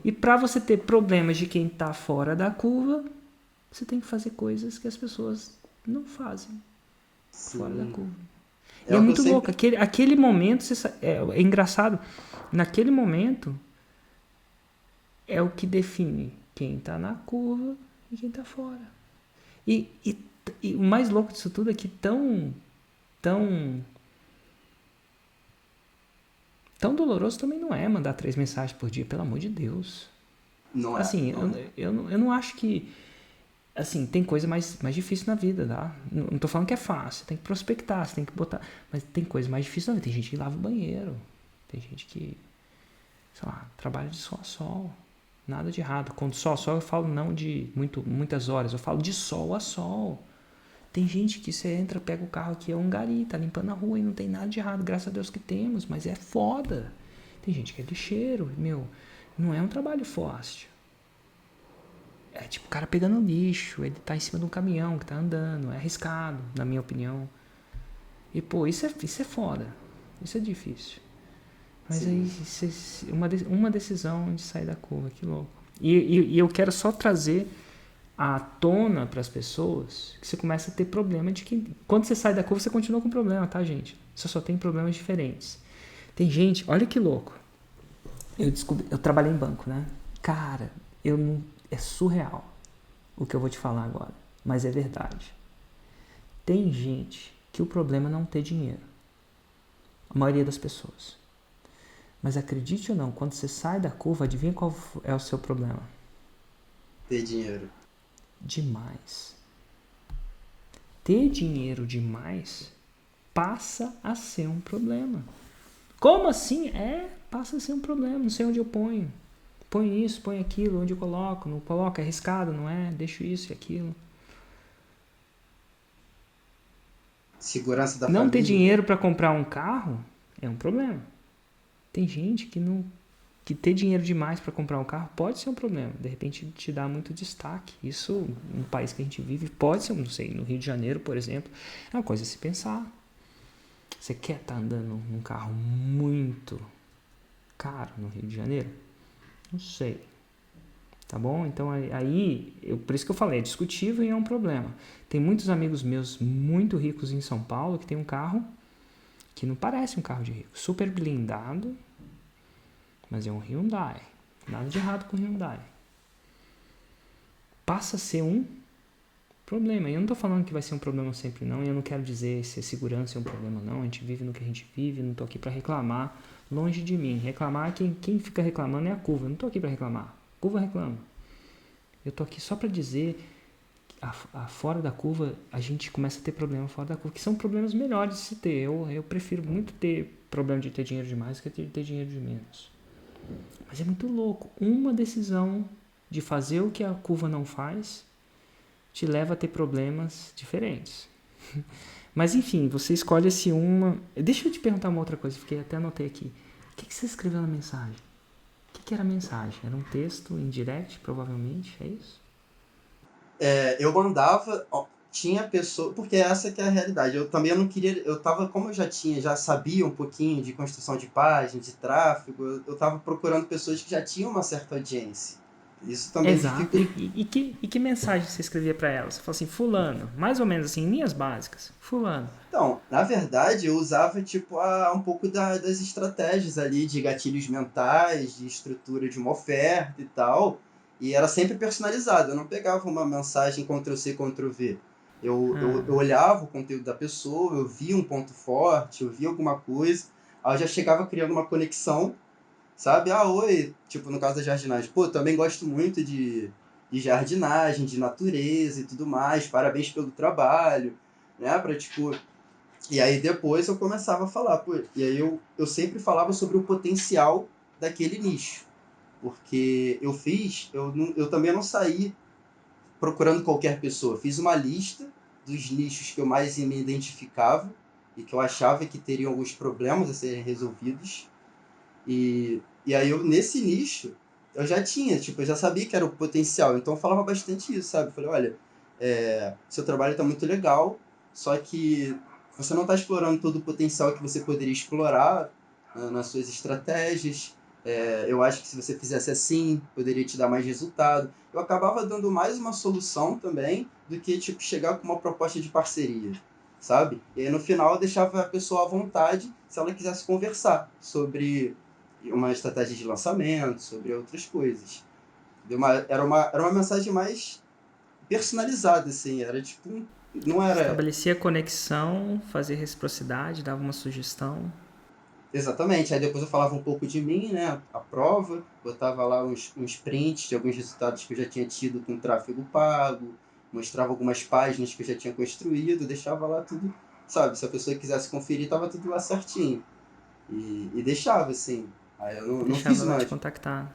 E para você ter problemas de quem está fora da curva, você tem que fazer coisas que as pessoas não fazem. Sim. Fora da curva. É E é o que eu muito louco. sempre... Aquele momento, é engraçado. Naquele momento, é o que define quem está na curva e quem está fora. E o mais louco disso tudo é que tão doloroso também não é mandar 3 mensagens por dia, pelo amor de Deus. Não é. Assim, eu não acho que... Assim, tem coisa mais difícil na vida, tá? Não tô falando que é fácil. Você tem que prospectar, você tem que botar... Mas tem coisa mais difícil na vida. Tem gente que lava o banheiro. Tem gente que, sei lá, trabalha de sol a sol. Nada de errado. Quando sol a sol, eu falo não de muitas horas. Eu falo de sol a sol. Tem gente que você entra, pega o carro aqui, é um gari, tá limpando a rua e não tem nada de errado. Graças a Deus que temos, mas é foda. Tem gente que é lixeiro, não é um trabalho fácil. É tipo o cara pegando lixo, ele tá em cima de um caminhão que tá andando, é arriscado, na minha opinião. E pô, isso é foda. Isso é difícil. Mas sim. Aí uma decisão de sair da curva, que louco. E eu quero só trazer à tona para as pessoas que você começa a ter problema de que quando você sai da curva você continua com problema, tá, gente? Você só tem problemas diferentes. Tem gente, olha que louco. Eu trabalhei em banco, né? Cara, é surreal o que eu vou te falar agora, mas é verdade. Tem gente que o problema é não ter dinheiro. A maioria das pessoas. Mas acredite ou não, quando você sai da curva, adivinha qual é o seu problema? Ter dinheiro. Demais. Ter dinheiro demais passa a ser um problema. Como assim? Passa a ser um problema. Não sei onde eu ponho. Põe isso, põe aquilo, onde eu coloco. Não coloco, é arriscado, não é? Deixo isso e aquilo. Segurança da não família. Ter dinheiro para comprar um carro é um problema. Tem gente que ter dinheiro demais para comprar um carro pode ser um problema. De repente te dá muito destaque. Isso, no país que a gente vive, pode ser, não sei, no Rio de Janeiro, por exemplo, é uma coisa a se pensar. Você quer estar andando num carro muito caro no Rio de Janeiro? Não sei. Tá bom? Então por isso que eu falei, é discutível e é um problema. Tem muitos amigos meus muito ricos em São Paulo que tem um carro que não parece um carro de rico. Super blindado, mas é um Hyundai. Nada de errado com o Hyundai. Passa a ser um problema. E eu não estou falando que vai ser um problema sempre não. E eu não quero dizer se a segurança é um problema não. A gente vive no que a gente vive. Não estou aqui para reclamar. Longe de mim. Reclamar, quem fica reclamando é a curva. Eu não estou aqui para reclamar. A curva reclama. Eu estou aqui só para dizer que fora da curva a gente começa a ter problema fora da curva. Que são problemas melhores de se ter. Eu prefiro muito ter problema de ter dinheiro demais do que ter dinheiro de menos. Mas é muito louco. Uma decisão de fazer o que a curva não faz te leva a ter problemas diferentes. Mas enfim, você escolhe esse uma. Deixa eu te perguntar uma outra coisa, fiquei até anotei aqui. O que você escreveu na mensagem? O que era a mensagem? Era um texto em direct, provavelmente, é isso? Eu mandava, ó, tinha pessoa, porque essa que é a realidade. Eu também não queria, eu tava, como eu já sabia um pouquinho de construção de página, de tráfego, eu tava procurando pessoas que já tinham uma certa audiência. Isso também Exato. dificulta. E que mensagem você escrevia para ela? Você falou assim, fulano, mais ou menos assim, em linhas básicas. Fulano. Então, na verdade, eu usava tipo um pouco das estratégias ali de gatilhos mentais, de estrutura de uma oferta e tal, e era sempre personalizado. Eu não pegava uma mensagem Ctrl+C, Ctrl+V. Eu olhava o conteúdo da pessoa, eu via um ponto forte, eu via alguma coisa, aí eu já chegava criando uma conexão, sabe? Ah, oi, tipo no caso da jardinagem. Pô, também gosto muito de jardinagem, de natureza e tudo mais, parabéns pelo trabalho, né? Pra, tipo, e aí depois eu começava a falar, pô, e aí eu sempre falava sobre o potencial daquele nicho. Porque eu também não saí procurando qualquer pessoa. Fiz uma lista dos nichos que eu mais me identificava e que eu achava que teriam alguns problemas a serem resolvidos. E aí nesse nicho, eu já tinha, tipo, eu já sabia que era o potencial. Então eu falava bastante isso, sabe? Eu falei, olha, seu trabalho está muito legal, só que você não está explorando todo o potencial que você poderia explorar, nas suas estratégias. Eu acho que se você fizesse assim, poderia te dar mais resultado. Eu acabava dando mais uma solução também do que tipo chegar com uma proposta de parceria, sabe? E aí no final eu deixava a pessoa à vontade se ela quisesse conversar sobre uma estratégia de lançamento, sobre outras coisas. Era uma mensagem mais personalizada, assim, era tipo, não era Estabelecia conexão, fazia reciprocidade, dava uma sugestão. exatamente. Aí depois eu falava um pouco de mim, né, a prova, botava lá uns prints de alguns resultados que eu já tinha tido com tráfego pago, mostrava algumas páginas que eu já tinha construído, deixava lá tudo, sabe, se a pessoa quisesse conferir, tava tudo lá certinho. E deixava, assim. Aí eu não Deixava fiz ela uma. te contactar.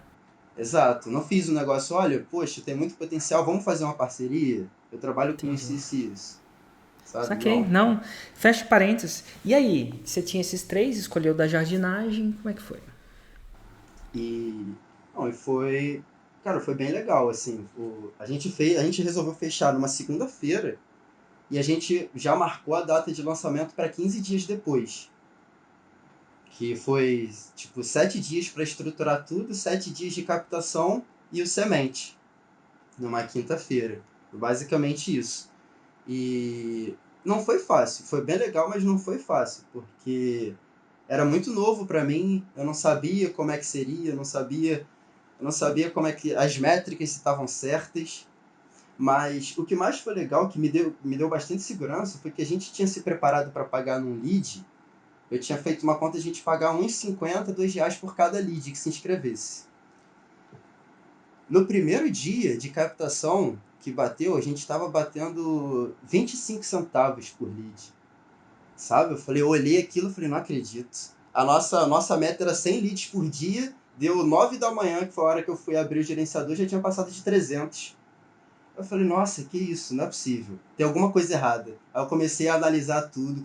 Exato, não fiz um negócio, olha, poxa, tem muito potencial, vamos fazer uma parceria? Eu trabalho com isso, Entendi. isso e isso, sabe? Saquei, Não. não. Fecha parênteses. E aí, você tinha esses três, escolheu da jardinagem, como é que foi? E, não, e foi, cara, foi bem legal, assim, a gente resolveu fechar numa segunda-feira e a gente já marcou a data de lançamento para 15 dias depois, que foi, tipo, 7 dias para estruturar tudo, 7 dias de captação e o semente, numa quinta-feira. Basicamente isso. E não foi fácil, foi bem legal, mas não foi fácil, porque era muito novo para mim, eu não sabia como é que seria, eu não sabia como é que as métricas estavam certas, mas o que mais foi legal, que me deu bastante segurança, foi que a gente tinha se preparado para pagar num lead, eu tinha feito uma conta de a gente pagar R$1,50, R$2 por cada lead que se inscrevesse. No primeiro dia de captação que bateu, a gente estava batendo 25 centavos por lead. Sabe? Eu olhei aquilo e falei, não acredito. A nossa meta era 100 leads por dia, deu 9 da manhã, que foi a hora que eu fui abrir o gerenciador, já tinha passado de 300. Eu falei, nossa, que isso, não é possível. Tem alguma coisa errada. Aí eu comecei a analisar tudo,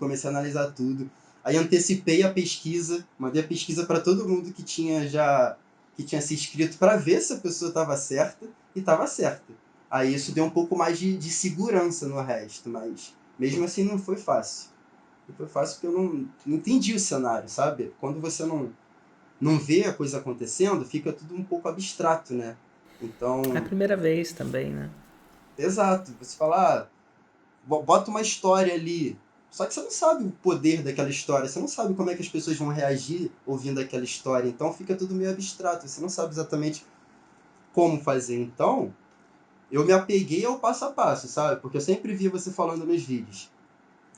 Aí antecipei a pesquisa, mandei a pesquisa para todo mundo que tinha se inscrito para ver se a pessoa estava certa e estava certa. Aí isso deu um pouco mais de segurança no resto, mas mesmo assim não foi fácil. Não foi fácil porque eu não entendi o cenário, sabe? Quando você não vê a coisa acontecendo, fica tudo um pouco abstrato, né? É a Então, primeira vez também, né? exato, você fala, bota uma história ali. Só que você não sabe o poder daquela história, você não sabe como é que as pessoas vão reagir ouvindo aquela história, então fica tudo meio abstrato, você não sabe exatamente como fazer. Então, eu me apeguei ao passo a passo, sabe? Porque eu sempre vi você falando nos vídeos.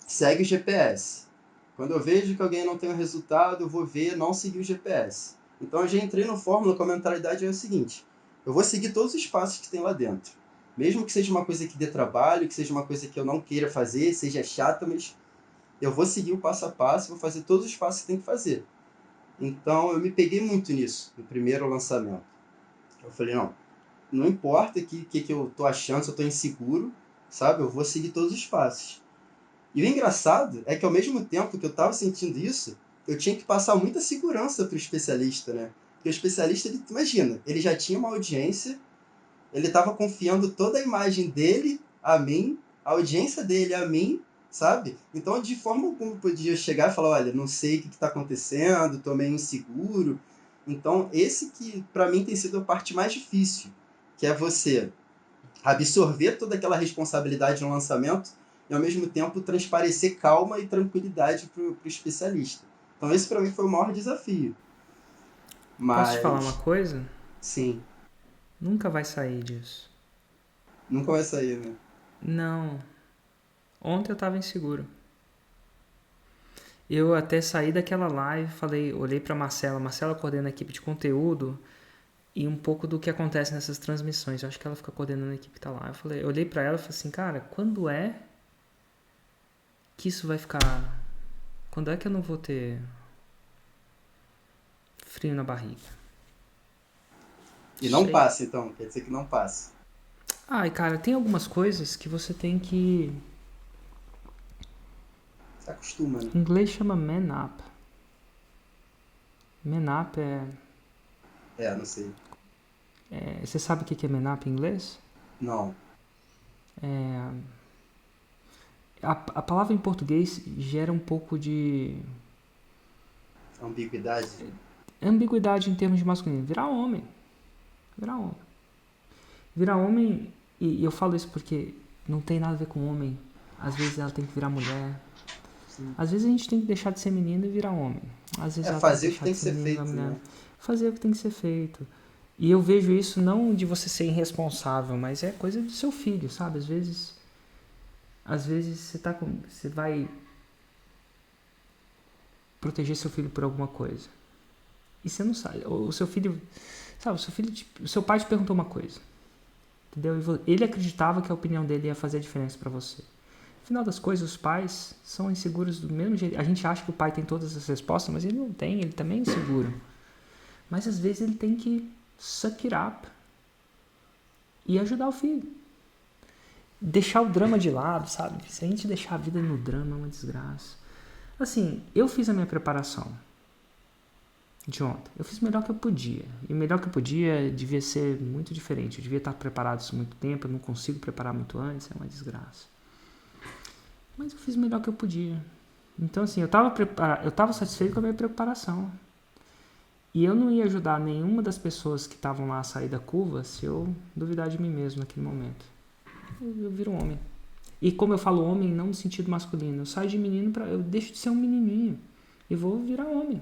Segue o GPS. Quando eu vejo que alguém não tem o resultado, eu vou ver não seguir o GPS. Então eu já entrei no Fórmula com a mentalidade é o seguinte: eu vou seguir todos os passos que tem lá dentro. Mesmo que seja uma coisa que dê trabalho, que seja uma coisa que eu não queira fazer, seja chata, mas eu vou seguir o passo a passo, vou fazer todos os passos que tem que fazer. Então eu me peguei muito nisso, no primeiro lançamento. Eu falei, não importa o que eu tô achando, se eu tô inseguro, sabe? Eu vou seguir todos os passos. E o engraçado é que ao mesmo tempo que eu tava sentindo isso, eu tinha que passar muita segurança pro especialista, né? Porque o especialista, ele, imagina, ele já tinha uma audiência, ele tava confiando toda a imagem dele a mim, a audiência dele a mim, sabe? Então, de forma alguma, eu podia chegar e falar, olha, não sei o que está acontecendo, tô meio inseguro. Então, esse que, para mim, tem sido a parte mais difícil, que é você absorver toda aquela responsabilidade no lançamento e, ao mesmo tempo, transparecer calma e tranquilidade pro especialista. Então, esse, para mim, foi o maior desafio. Posso te falar uma Mas, coisa? sim, Nunca vai sair disso. nunca vai sair, né? Não. Ontem eu tava inseguro. Eu até saí daquela live, olhei pra Marcela. Marcela coordena a equipe de conteúdo e um pouco do que acontece nessas transmissões. Eu acho que ela fica coordenando a equipe que tá lá. Eu olhei pra ela e falei assim, cara, quando é que isso vai ficar... Quando é que eu não vou ter frio na barriga? E não Sei. passa, então. Quer dizer que não passa. Ai, cara, tem algumas coisas que você tem que... Se acostuma, né? Em inglês chama man up. Man up Não sei. Você sabe o que é man up em inglês? Não. É, a palavra em português gera um pouco de Ambiguidade. ambiguidade em termos de masculino. Virar homem. Virar homem. Virar homem, e eu falo isso porque não tem nada a ver com homem. Às vezes ela tem que virar mulher. Sim. Às vezes a gente tem que deixar de ser menino e virar homem. Às vezes ela tem que Fazer o que deixar tem de que ser ser menino e virar feito, mulher. né? Fazer o que tem que ser feito. E eu vejo isso não de você ser irresponsável, mas é coisa do seu filho, sabe? Às vezes você vai proteger seu filho por alguma coisa. E você não sabe. O seu filho, sabe, o seu pai te perguntou uma coisa. Entendeu? E ele acreditava que a opinião dele ia fazer a diferença pra você. No final das coisas, os pais são inseguros do mesmo jeito. A gente acha que o pai tem todas as respostas, mas ele não tem, ele também é inseguro. Mas às vezes ele tem que suck it up e ajudar o filho. Deixar o drama de lado, sabe? Se a gente deixar a vida no drama é uma desgraça. Assim, eu fiz a minha preparação de ontem. Eu fiz o melhor que eu podia. E o melhor que eu podia devia ser muito diferente. Eu devia estar preparado isso há muito tempo. Eu não consigo preparar muito antes. É uma desgraça. Mas eu fiz o melhor que eu podia. Então, assim, eu estava satisfeito com a minha preparação. E eu não ia ajudar nenhuma das pessoas que estavam lá a sair da curva se eu duvidar de mim mesmo naquele momento. Eu viro um homem. E como eu falo homem, não no sentido masculino. Eu saio de menino eu deixo de ser um menininho. E vou virar homem.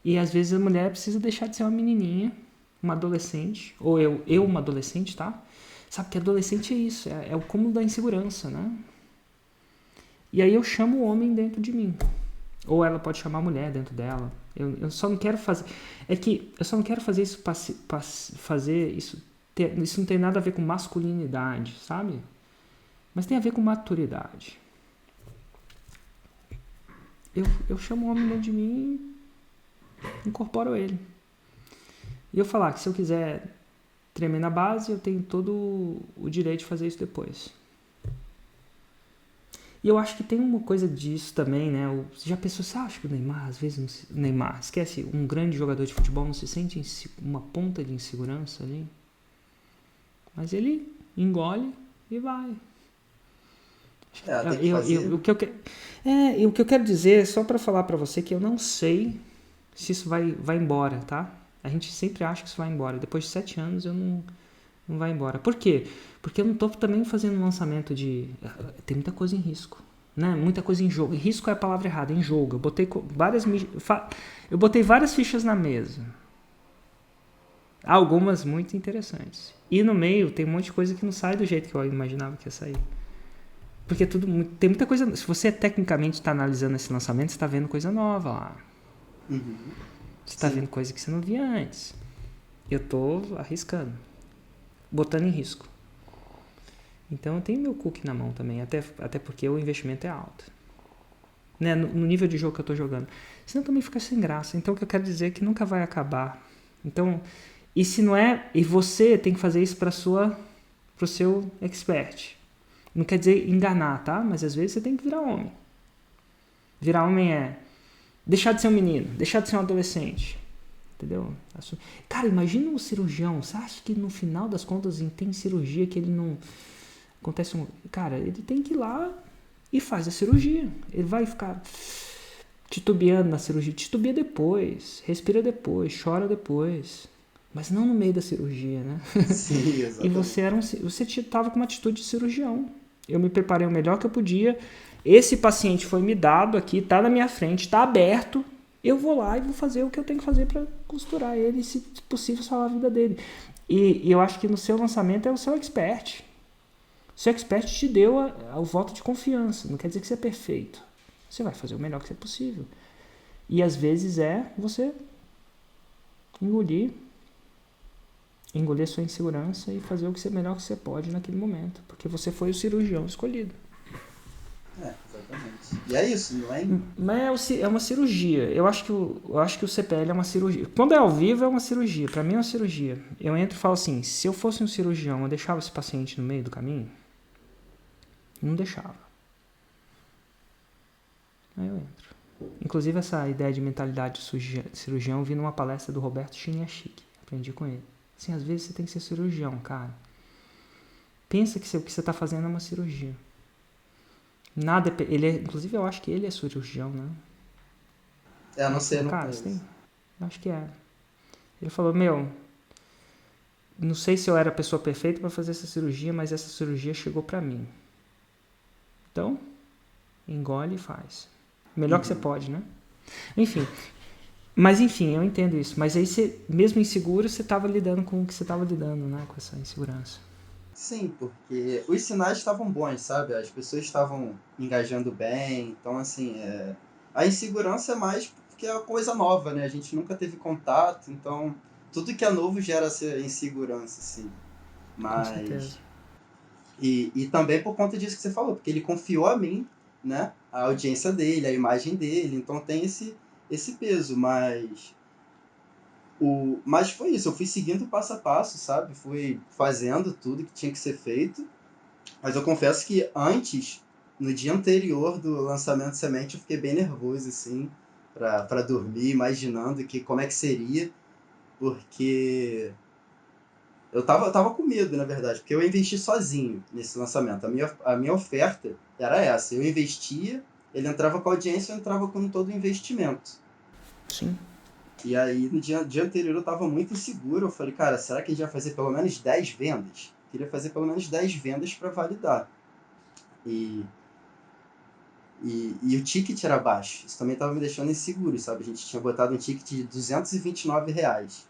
E às vezes a mulher precisa deixar de ser uma menininha, uma adolescente. Ou eu uma adolescente, tá? Sabe que adolescente é isso. É o cúmulo da insegurança, né? E aí eu chamo o homem dentro de mim. Ou ela pode chamar a mulher dentro dela. Eu só não quero fazer... É que eu só não quero fazer isso para fazer isso... Isso não tem nada a ver com masculinidade, sabe? Mas tem a ver com maturidade. Eu chamo o homem dentro de mim e incorporo ele. E eu falar que se eu quiser tremer na base, eu tenho todo o direito de fazer isso depois. E eu acho que tem uma coisa disso também, né? Você já pensou, você acha que o Neymar, às vezes, esquece, um grande jogador de futebol não se sente uma ponta de insegurança ali? Mas ele engole e vai. Tem que fazer. O que eu quero dizer, só para falar para você que eu não sei se isso vai embora, tá? A gente sempre acha que isso vai embora. Depois de 7 anos eu não vai embora. Por quê? Porque eu não tô também fazendo um lançamento de... Tem muita coisa em risco, né? Muita coisa em jogo. Risco é a palavra errada, em jogo. Eu botei várias fichas na mesa. Algumas muito interessantes. E no meio tem um monte de coisa que não sai do jeito que eu imaginava que ia sair. Porque tem muita coisa... Se você tecnicamente está analisando esse lançamento, você está vendo coisa nova lá. Uhum. Você está vendo coisa que você não via antes. Eu tô arriscando. Botando em risco. Então eu tenho meu cookie na mão também. Até porque o investimento é alto. né, no nível de jogo que eu tô jogando. Senão também fica sem graça. Então o que eu quero dizer é que nunca vai acabar. Então, e se não é, e você tem que fazer isso pro seu expert. Não quer dizer enganar, tá? Mas às vezes você tem que virar homem. Virar homem é deixar de ser um menino, deixar de ser um adolescente. Entendeu? Cara, imagina um cirurgião. Você acha que no final das contas tem cirurgia que ele não... Acontece um... Cara, ele tem que ir lá e faz a cirurgia. Ele vai ficar titubeando na cirurgia. Titubia depois, respira depois, chora depois. Mas não no meio da cirurgia, né? Sim, exatamente. E você estava com uma atitude de cirurgião. Eu me preparei o melhor que eu podia. Esse paciente foi me dado aqui, tá na minha frente, está aberto. Eu vou lá e vou fazer o que eu tenho que fazer para costurar ele e, se possível, salvar a vida dele. E eu acho que no seu lançamento é o seu expert. O seu expert te deu o voto de confiança. Não quer dizer que você é perfeito. Você vai fazer o melhor que é possível. E às vezes você engolir sua insegurança e fazer o que melhor que você pode naquele momento. Porque você foi o cirurgião escolhido. Exatamente. E é isso, não é? Mas é uma cirurgia. Eu acho que o CPL é uma cirurgia. Quando é ao vivo, é uma cirurgia. Pra mim é uma cirurgia. Eu entro e falo assim, se eu fosse um cirurgião, eu deixava esse paciente no meio do caminho? Não deixava. Aí eu entro. Inclusive, essa ideia de mentalidade de cirurgião eu vi numa palestra do Roberto Chiniachik. Aprendi com ele. Assim, às vezes você tem que ser cirurgião, cara. Pensa que o que você está fazendo é uma cirurgia. Nada, inclusive eu acho que ele é cirurgião, né? Não sei, não cara, conheço. Acho que é. Ele falou, não sei se eu era a pessoa perfeita para fazer essa cirurgia, mas essa cirurgia chegou para mim. Então, engole e faz. Melhor que você pode, né? Mas enfim, eu entendo isso. Mas aí você, mesmo inseguro, você estava lidando com o que você estava lidando, né? Com essa insegurança. Sim, porque os sinais estavam bons, sabe? As pessoas estavam engajando bem. Então, assim, a insegurança é mais porque é uma coisa nova, né? A gente nunca teve contato, então tudo que é novo gera essa insegurança, assim. Mas... Com certeza. E também por conta disso que você falou, porque ele confiou a mim, né? A audiência dele, a imagem dele, então tem esse peso, mas foi isso, eu fui seguindo passo a passo, sabe? Fui fazendo tudo que tinha que ser feito. Mas eu confesso que antes, no dia anterior do lançamento de Semente, eu fiquei bem nervoso, assim, pra dormir, imaginando como é que seria, porque eu tava com medo, na verdade, porque eu investi sozinho nesse lançamento. A minha oferta era essa, eu investia, ele entrava com a audiência, eu entrava com todo o investimento. Sim. E aí, no dia anterior, eu tava muito inseguro. Eu falei, cara, será que a gente vai fazer pelo menos 10 vendas? Eu queria fazer pelo menos 10 vendas para validar. E o ticket era baixo. Isso também tava me deixando inseguro, sabe? A gente tinha botado um ticket de R$229.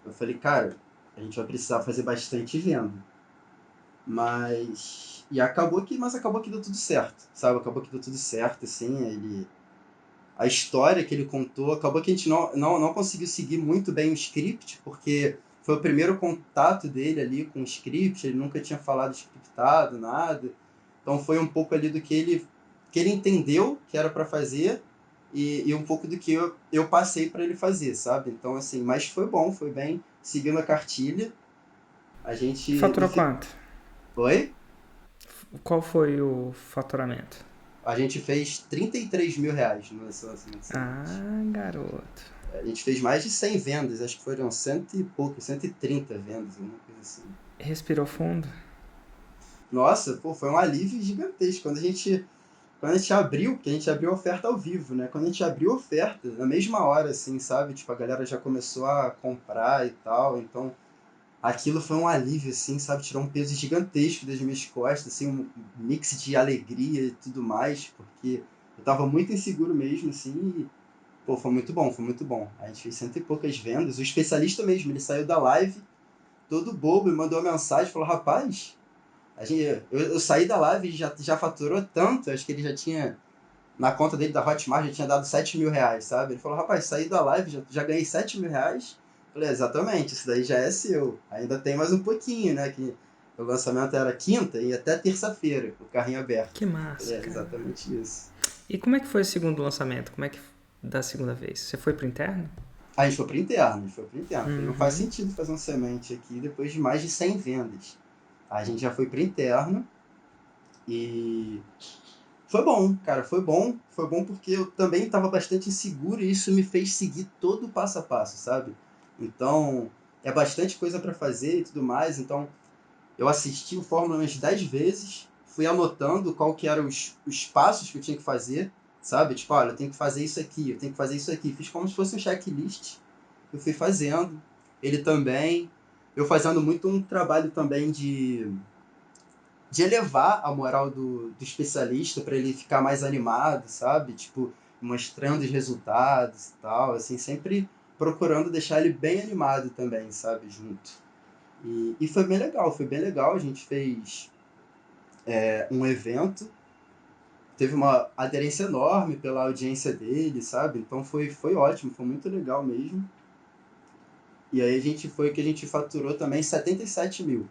Eu falei, cara, a gente vai precisar fazer bastante venda. Mas acabou que deu tudo certo, sabe? Acabou que deu tudo certo, assim, a história que ele contou, acabou que a gente não conseguiu seguir muito bem o script, porque foi o primeiro contato dele ali com o script, ele nunca tinha falado scriptado, nada. Então foi um pouco ali do que ele entendeu que era para fazer e um pouco do que eu passei para ele fazer, sabe? Então, assim, mas foi bom, foi bem, seguindo a cartilha. A gente... Faturou quanto? Oi? Qual foi o faturamento? A gente fez R$33 mil no lançamento. Ah, garoto. A gente fez mais de 100 vendas, acho que foram 100 e pouco, 130 vendas, uma coisa assim. Respirou fundo? Nossa, pô, foi um alívio gigantesco. Quando a gente abriu, porque a gente abriu a oferta ao vivo, né? Quando a gente abriu a oferta, na mesma hora, assim, sabe? Tipo, a galera já começou a comprar e tal, então aquilo foi um alívio, assim, sabe? Tirou um peso gigantesco das minhas costas, assim, um mix de alegria e tudo mais, porque eu tava muito inseguro mesmo, assim, e, pô, foi muito bom, foi muito bom. A gente fez 100 e poucas vendas. O especialista mesmo, ele saiu da live todo bobo e mandou uma mensagem, falou, rapaz, eu saí da live e já faturou tanto, acho que ele já tinha, na conta dele da Hotmart, já tinha dado R$7 mil, sabe? Ele falou, rapaz, saí da live, já ganhei R$7 mil. Falei, exatamente, isso daí já é seu. Ainda tem mais um pouquinho, né? Que o lançamento era quinta e até terça-feira, o carrinho aberto. Que massa, Falei, cara. exatamente isso. E como é que foi o segundo lançamento? Como é que da segunda vez? Você foi pro interno? A gente foi pro interno, a gente foi pro interno. Falei, não faz Uhum. sentido fazer um semente aqui depois de mais de 100 vendas. A gente já foi pro interno e foi bom, cara, foi bom. Foi bom porque eu também estava bastante inseguro e isso me fez seguir todo o passo a passo, sabe? Então, é bastante coisa para fazer e tudo mais. Então, eu assisti o Fórmula umas 10 vezes, fui anotando qual que eram os passos que eu tinha que fazer, sabe? Tipo, olha, eu tenho que fazer isso aqui, eu tenho que fazer isso aqui. Fiz como se fosse um checklist. Eu fui fazendo. Ele também. Eu fazendo muito um trabalho também de elevar a moral do especialista para ele ficar mais animado, sabe? Tipo, mostrando os resultados e tal, assim, sempre procurando deixar ele bem animado também, sabe? Junto. E foi bem legal. A gente fez um evento, teve uma aderência enorme pela audiência dele, sabe? Então foi ótimo, foi muito legal mesmo. E aí a gente foi que a gente faturou também 77 mil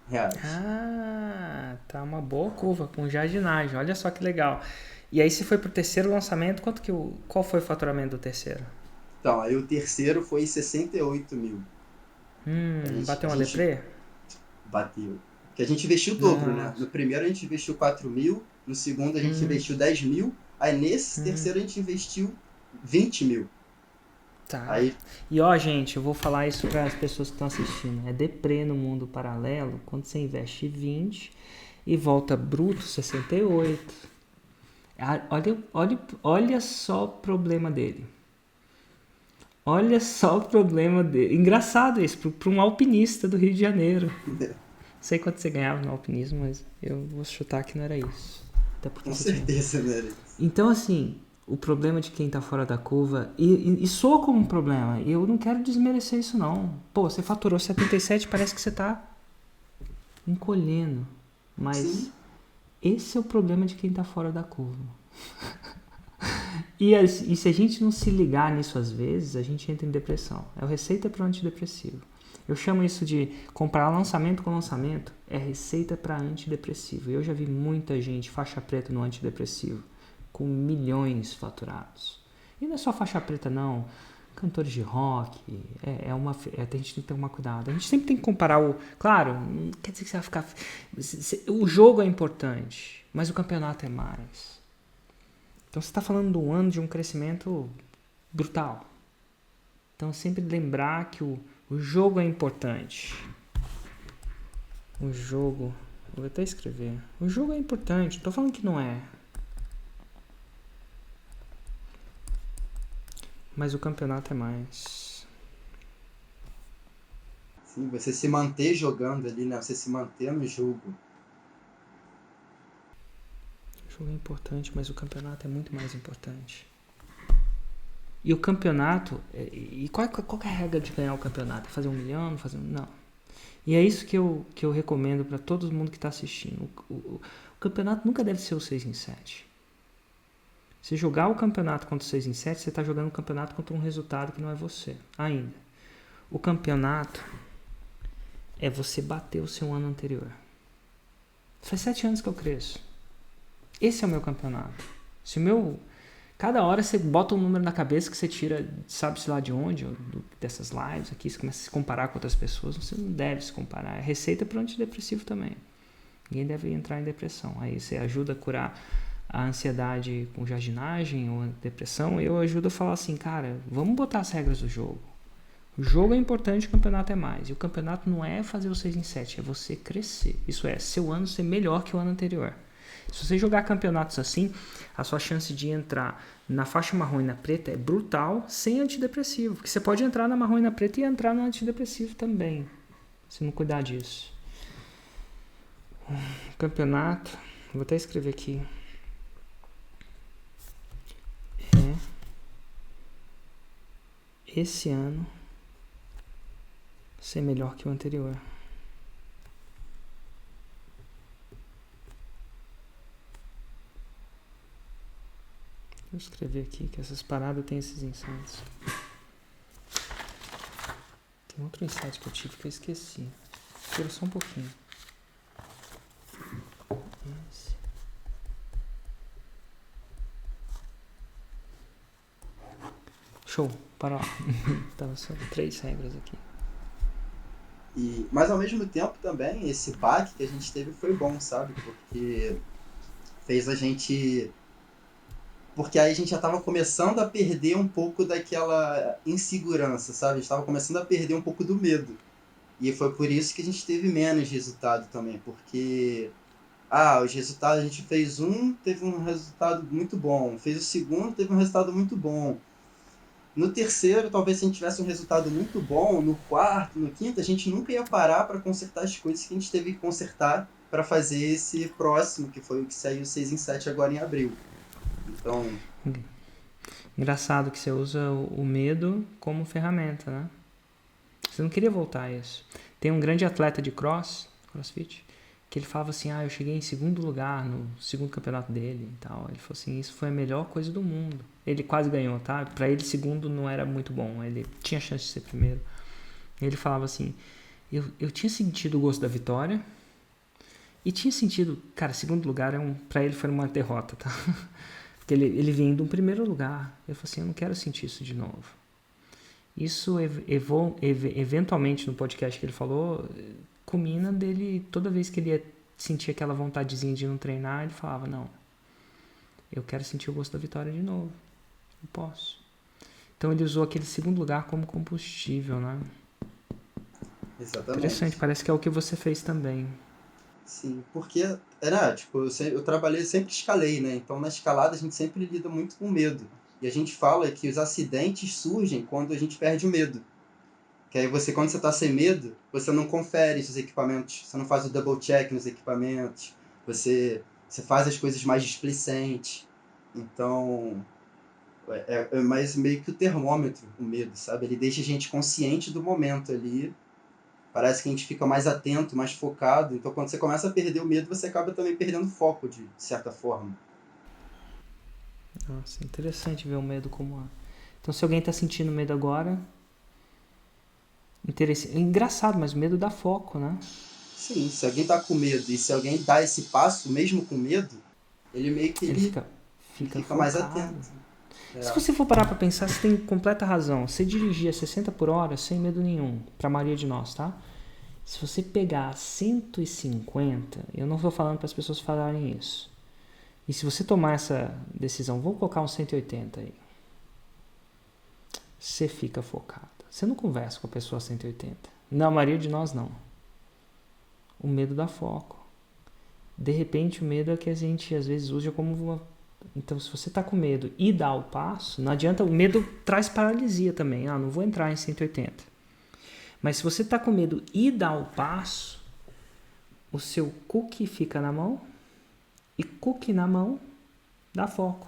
reais. Ah, tá uma boa curva com jardinagem. Olha só que legal. E aí você foi pro terceiro lançamento, qual foi o faturamento do terceiro? Então, aí o terceiro foi 68 mil. Bateu A uma gente deprê? bateu. Que a gente investiu o dobro, né? Nossa. No primeiro a gente investiu 4 mil, no segundo a gente investiu 10 mil, aí nesse terceiro a gente investiu 20 mil. Tá. Aí, E ó, gente, eu vou falar isso para as pessoas que estão assistindo. É deprê no mundo paralelo quando você investe 20 e volta bruto 68. Olha só o problema dele. Olha só o problema dele. Engraçado isso, para um alpinista do Rio de Janeiro. Não sei quanto você ganhava no alpinismo, mas eu vou chutar que não era isso. Até porque com você tinha. certeza, né? Então, assim, o problema de quem tá fora da curva, e soa como um problema, e eu não quero desmerecer isso não. Pô, você faturou 77, parece que você tá encolhendo. Mas Sim, esse é o problema de quem tá fora da curva. E se a gente não se ligar nisso às vezes, a gente entra em depressão. É o receita para o antidepressivo. Eu chamo isso de comparar lançamento com lançamento, é receita para antidepressivo. Eu já vi muita gente faixa preta no antidepressivo, com milhões faturados. E não é só faixa preta não, cantores de rock, a gente tem que tomar cuidado. A gente sempre tem que comparar o... Claro, não quer dizer que você vai ficar... O jogo é importante, mas o campeonato é mais. Então você está falando de um ano de um crescimento brutal. Então sempre lembrar que o jogo é importante. O jogo... Vou até escrever. O jogo é importante, não estou falando que não é. Mas o campeonato é mais. sim, você se manter jogando ali, né? Você se manter no jogo. O jogo é importante, mas o campeonato é muito mais importante. E o campeonato... E qual é a regra de ganhar o campeonato? É fazer 1 milhão? Não. E é isso que eu recomendo para todo mundo que está assistindo. O campeonato nunca deve ser o 6 em 7. Se jogar o campeonato contra o 6 em 7, você está jogando o campeonato contra um resultado que não é você, ainda. O campeonato é você bater o seu ano anterior. Faz 7 anos que eu cresço. Esse é o meu campeonato. Cada hora você bota um número na cabeça que você tira, sabe-se lá de onde, dessas lives aqui, você começa a se comparar com outras pessoas. Você não deve se comparar. É receita para o antidepressivo também. Ninguém deve entrar em depressão. Aí você ajuda a curar a ansiedade com jardinagem ou a depressão. Eu ajudo a falar assim, cara, vamos botar as regras do jogo. O jogo é importante, o campeonato é mais. E o campeonato não é fazer o 6 em 7, é você crescer. Isso é, seu ano ser melhor que o ano anterior. Se você jogar campeonatos assim, a sua chance de entrar na faixa marrom e na preta é brutal, sem antidepressivo. Porque você pode entrar na marrom e na preta e entrar no antidepressivo também, se não cuidar disso. Campeonato, vou até escrever aqui. Esse ano ser melhor que o anterior. Vou escrever aqui que essas paradas têm esses insights. Tem outro insight que eu tive que eu esqueci. Espera só um pouquinho. Esse. Show, para lá. Tava só 3 regras aqui. Mas ao mesmo tempo também, esse baque que a gente teve foi bom, sabe? Porque fez a gente. Porque aí a gente já estava começando a perder um pouco daquela insegurança, sabe? A gente estava começando a perder um pouco do medo. E foi por isso que a gente teve menos resultado também, porque os resultados, a gente fez teve um resultado muito bom, fez o segundo, teve um resultado muito bom. No terceiro, talvez se a gente tivesse um resultado muito bom, no quarto, no quinto, a gente nunca ia parar para consertar as coisas que a gente teve que consertar para fazer esse próximo, que foi o que saiu 6 em 7 agora em abril. Então, Engraçado que você usa o medo como ferramenta, né? Você não queria voltar a isso. Tem um grande atleta de crossfit, que ele falava assim, eu cheguei em segundo lugar no segundo campeonato dele e tal. Ele falou assim, isso foi a melhor coisa do mundo. Ele quase ganhou, tá? Pra ele, segundo não era muito bom. Ele tinha chance de ser primeiro. Ele falava assim, eu tinha sentido o gosto da vitória e tinha sentido, cara, segundo lugar pra ele foi uma derrota, tá? Porque ele vinha de um primeiro lugar. Eu falei assim, eu não quero sentir isso de novo. Isso, eventualmente, no podcast que ele falou, culmina dele, toda vez que ele ia sentir aquela vontadezinha de não treinar, ele falava, não, eu quero sentir o gosto da vitória de novo. Não posso. Então ele usou aquele segundo lugar como combustível, né? exatamente. Interessante, parece que é o que você fez também. Sim, porque eu trabalhei, sempre escalei, né? Então na escalada a gente sempre lida muito com medo. E a gente fala que os acidentes surgem quando a gente perde o medo. Que aí quando você tá sem medo, você não confere os equipamentos, você não faz o double check nos equipamentos, você faz as coisas mais displicentes. Então, é mais meio que o termômetro, o medo, sabe? Ele deixa a gente consciente do momento ali. Parece que a gente fica mais atento, mais focado. Então, quando você começa a perder o medo, você acaba também perdendo foco, de certa forma. Nossa, interessante ver o medo como... Então, se alguém está sentindo medo agora... É engraçado, mas o medo dá foco, né? Sim, se alguém tá com medo e se alguém dá esse passo, mesmo com medo, ele meio que Ele ele fica fica mais focado. atento. Se você for parar pra pensar, você tem completa razão. Você dirigir a 60 por hora sem medo nenhum, pra maioria de nós, tá? Se você pegar 150, eu não estou falando para as pessoas falarem isso. E se você tomar essa decisão, vou colocar um 180 aí. Você fica focado. Você não conversa com a pessoa 180. Na maioria de nós, não. O medo dá foco. De repente, o medo é que a gente, às vezes, usa como uma... Então, se você está com medo e dá o passo, não adianta... O medo traz paralisia também. Não vou entrar em 180. Mas se você está com medo e dá o passo, o seu cookie fica na mão e cookie na mão dá foco.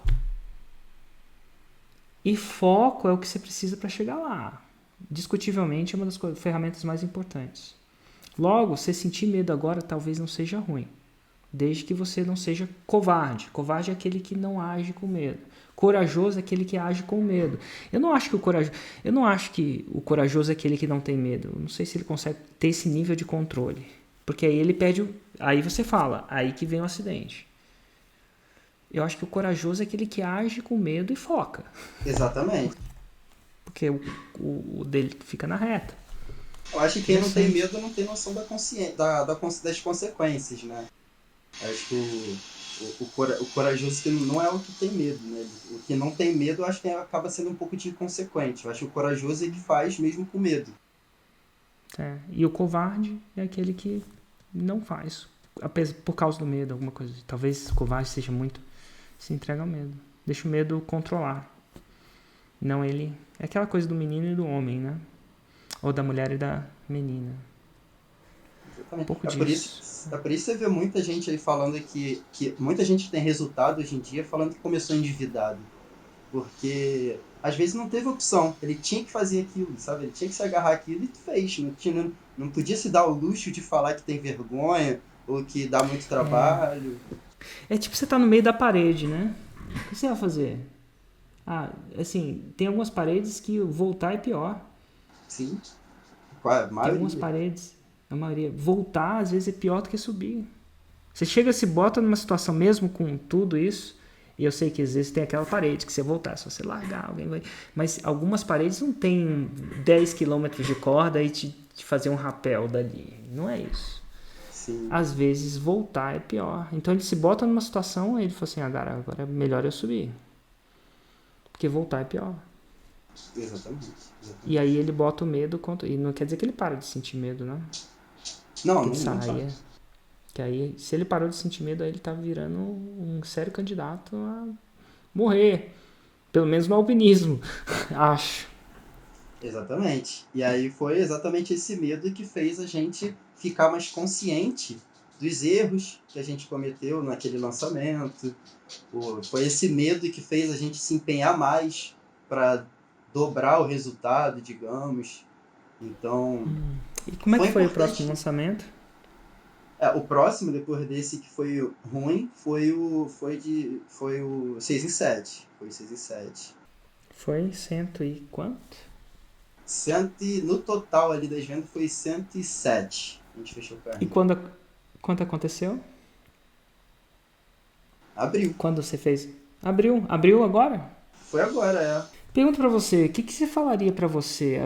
E foco é o que você precisa para chegar lá. Discutivelmente é uma das ferramentas mais importantes. Logo, você sentir medo agora talvez não seja ruim, desde que você não seja covarde. Covarde é aquele que não age com medo. Corajoso é aquele que age com medo. Eu não acho que o corajoso é aquele que não tem medo. Eu não sei se ele consegue ter esse nível de controle. Porque aí ele perde... Aí você fala, aí que vem o acidente. Eu acho que o corajoso é aquele que age com medo e foca. Exatamente. Porque o dele fica na reta. Eu acho que quem não tem medo não tem noção das consequências, né? Eu acho que o corajoso que não é o que tem medo, né? O que não tem medo, eu acho que acaba sendo um pouco de inconsequente. Eu acho que o corajoso ele faz mesmo com medo. E o covarde é aquele que não faz, por causa do medo, alguma coisa. Talvez o covarde seja muito... Se entrega ao medo. Deixa o medo controlar. Não ele... É aquela coisa do menino e do homem, né? Ou da mulher e da menina. Exatamente. Um pouco É por isso que você vê muita gente aí falando que muita gente tem resultado hoje em dia falando que começou endividado. Porque às vezes não teve opção. Ele tinha que fazer aquilo, sabe? Ele tinha que se agarrar aquilo e fez. Não podia se dar o luxo de falar que tem vergonha ou que dá muito trabalho. É tipo você tá no meio da parede, né? O que você vai fazer? Assim, tem algumas paredes que voltar é pior. Sim. Tem algumas paredes, a maioria. Voltar, às vezes, é pior do que subir. Você chega, se bota numa situação, mesmo com tudo isso, E eu sei que às vezes tem aquela parede que você voltar, se você largar, alguém vai... Mas algumas paredes não tem 10 quilômetros de corda e te fazer um rapel dali. Não é isso. Sim, Às vezes voltar é pior. Então ele se bota numa situação e ele fala assim, agora é melhor eu subir. Porque voltar é pior. exatamente. E Exatamente. aí ele bota o medo contra... E não quer dizer que ele para de sentir medo, né? Não, Que ele não saia. faz. Que aí, se ele parou de sentir medo, aí ele tá virando um sério candidato a morrer. Pelo menos no alpinismo, acho. Exatamente. E aí foi exatamente esse medo que fez a gente ficar mais consciente dos erros que a gente cometeu naquele lançamento. Foi esse medo que fez a gente se empenhar mais para dobrar o resultado, digamos. Então, E como é que foi foi o próximo importante. lançamento? O próximo, depois desse que foi ruim, foi o 6 em 7. Foi o 6 em 7. Foi cento e quanto? No total ali das vendas foi 107. A gente fechou o E carrinho. quando aconteceu? Abriu. Quando você fez? Abriu agora? Foi agora, Pergunto pra você, o que você falaria pra você,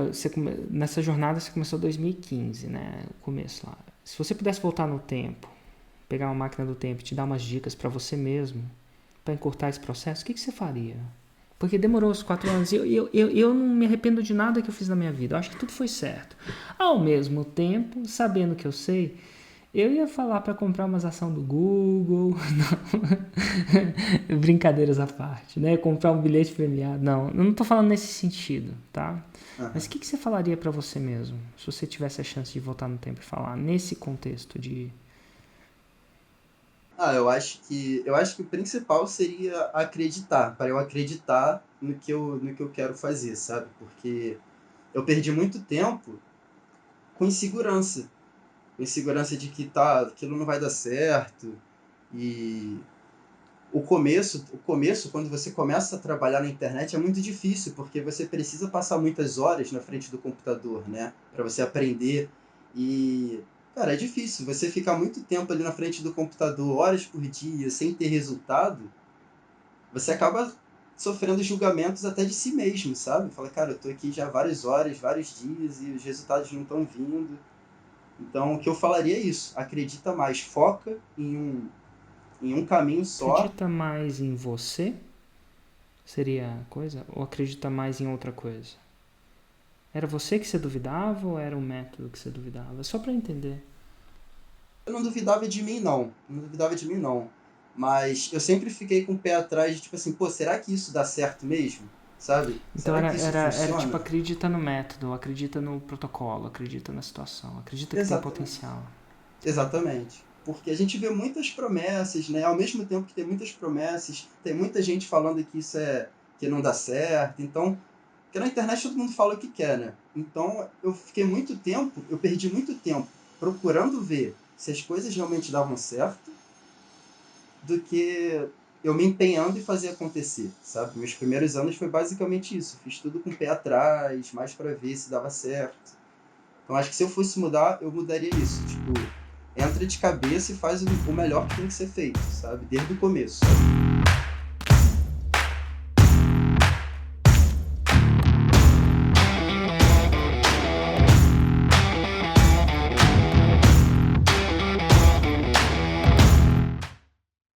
nessa jornada você começou em 2015, né, o começo lá. Se você pudesse voltar no tempo, pegar uma máquina do tempo e te dar umas dicas pra você mesmo, pra encurtar esse processo, o que você faria? Porque demorou os 4 anos e eu não me arrependo de nada que eu fiz na minha vida. Eu acho que tudo foi certo. Ao mesmo tempo, sabendo que eu sei, eu ia falar para comprar umas ações do Google. Não. Brincadeiras à parte, né? Comprar um bilhete premiado. Não, eu não estou falando nesse sentido, tá? Mas o Aham. que você falaria para você mesmo, se você tivesse a chance de voltar no tempo e falar nesse contexto de... Eu acho que o principal seria acreditar, para eu acreditar no que eu quero fazer, sabe? Porque eu perdi muito tempo com insegurança. Com insegurança de que aquilo não vai dar certo. E o começo, quando você começa a trabalhar na internet, é muito difícil, porque você precisa passar muitas horas na frente do computador, né? Para você aprender. E, cara, é difícil. Você ficar muito tempo ali na frente do computador, horas por dia, sem ter resultado, você acaba sofrendo julgamentos até de si mesmo, sabe? Fala, cara, eu tô aqui já várias horas, vários dias e os resultados não estão vindo. Então, o que eu falaria é isso. Acredita mais, foca em um caminho só. Acredita mais em você? Seria a coisa? Ou acredita mais em outra coisa? Era você que você duvidava ou era o método que você duvidava? Só para entender. Eu não duvidava de mim, não. Não duvidava de mim, não. Mas eu sempre fiquei com o pé atrás de, tipo assim, pô, será que isso dá certo mesmo? Sabe? Então Será que isso era tipo, funciona? acredita no método, acredita no protocolo, acredita na situação, acredita que tem Exatamente. potencial. Exatamente. Porque a gente vê muitas promessas, né? Ao mesmo tempo que tem muitas promessas, tem muita gente falando que isso que não dá certo. Então, porque na internet todo mundo fala o que quer, né? Então, eu perdi muito tempo procurando ver se as coisas realmente davam certo do que eu me empenhando em fazer acontecer, sabe? Meus primeiros anos foi basicamente isso. Fiz tudo com o pé atrás, mais para ver se dava certo. Então acho que se eu fosse mudar, eu mudaria isso. Tipo, entra de cabeça e faz o melhor que tem que ser feito, sabe? Desde o começo.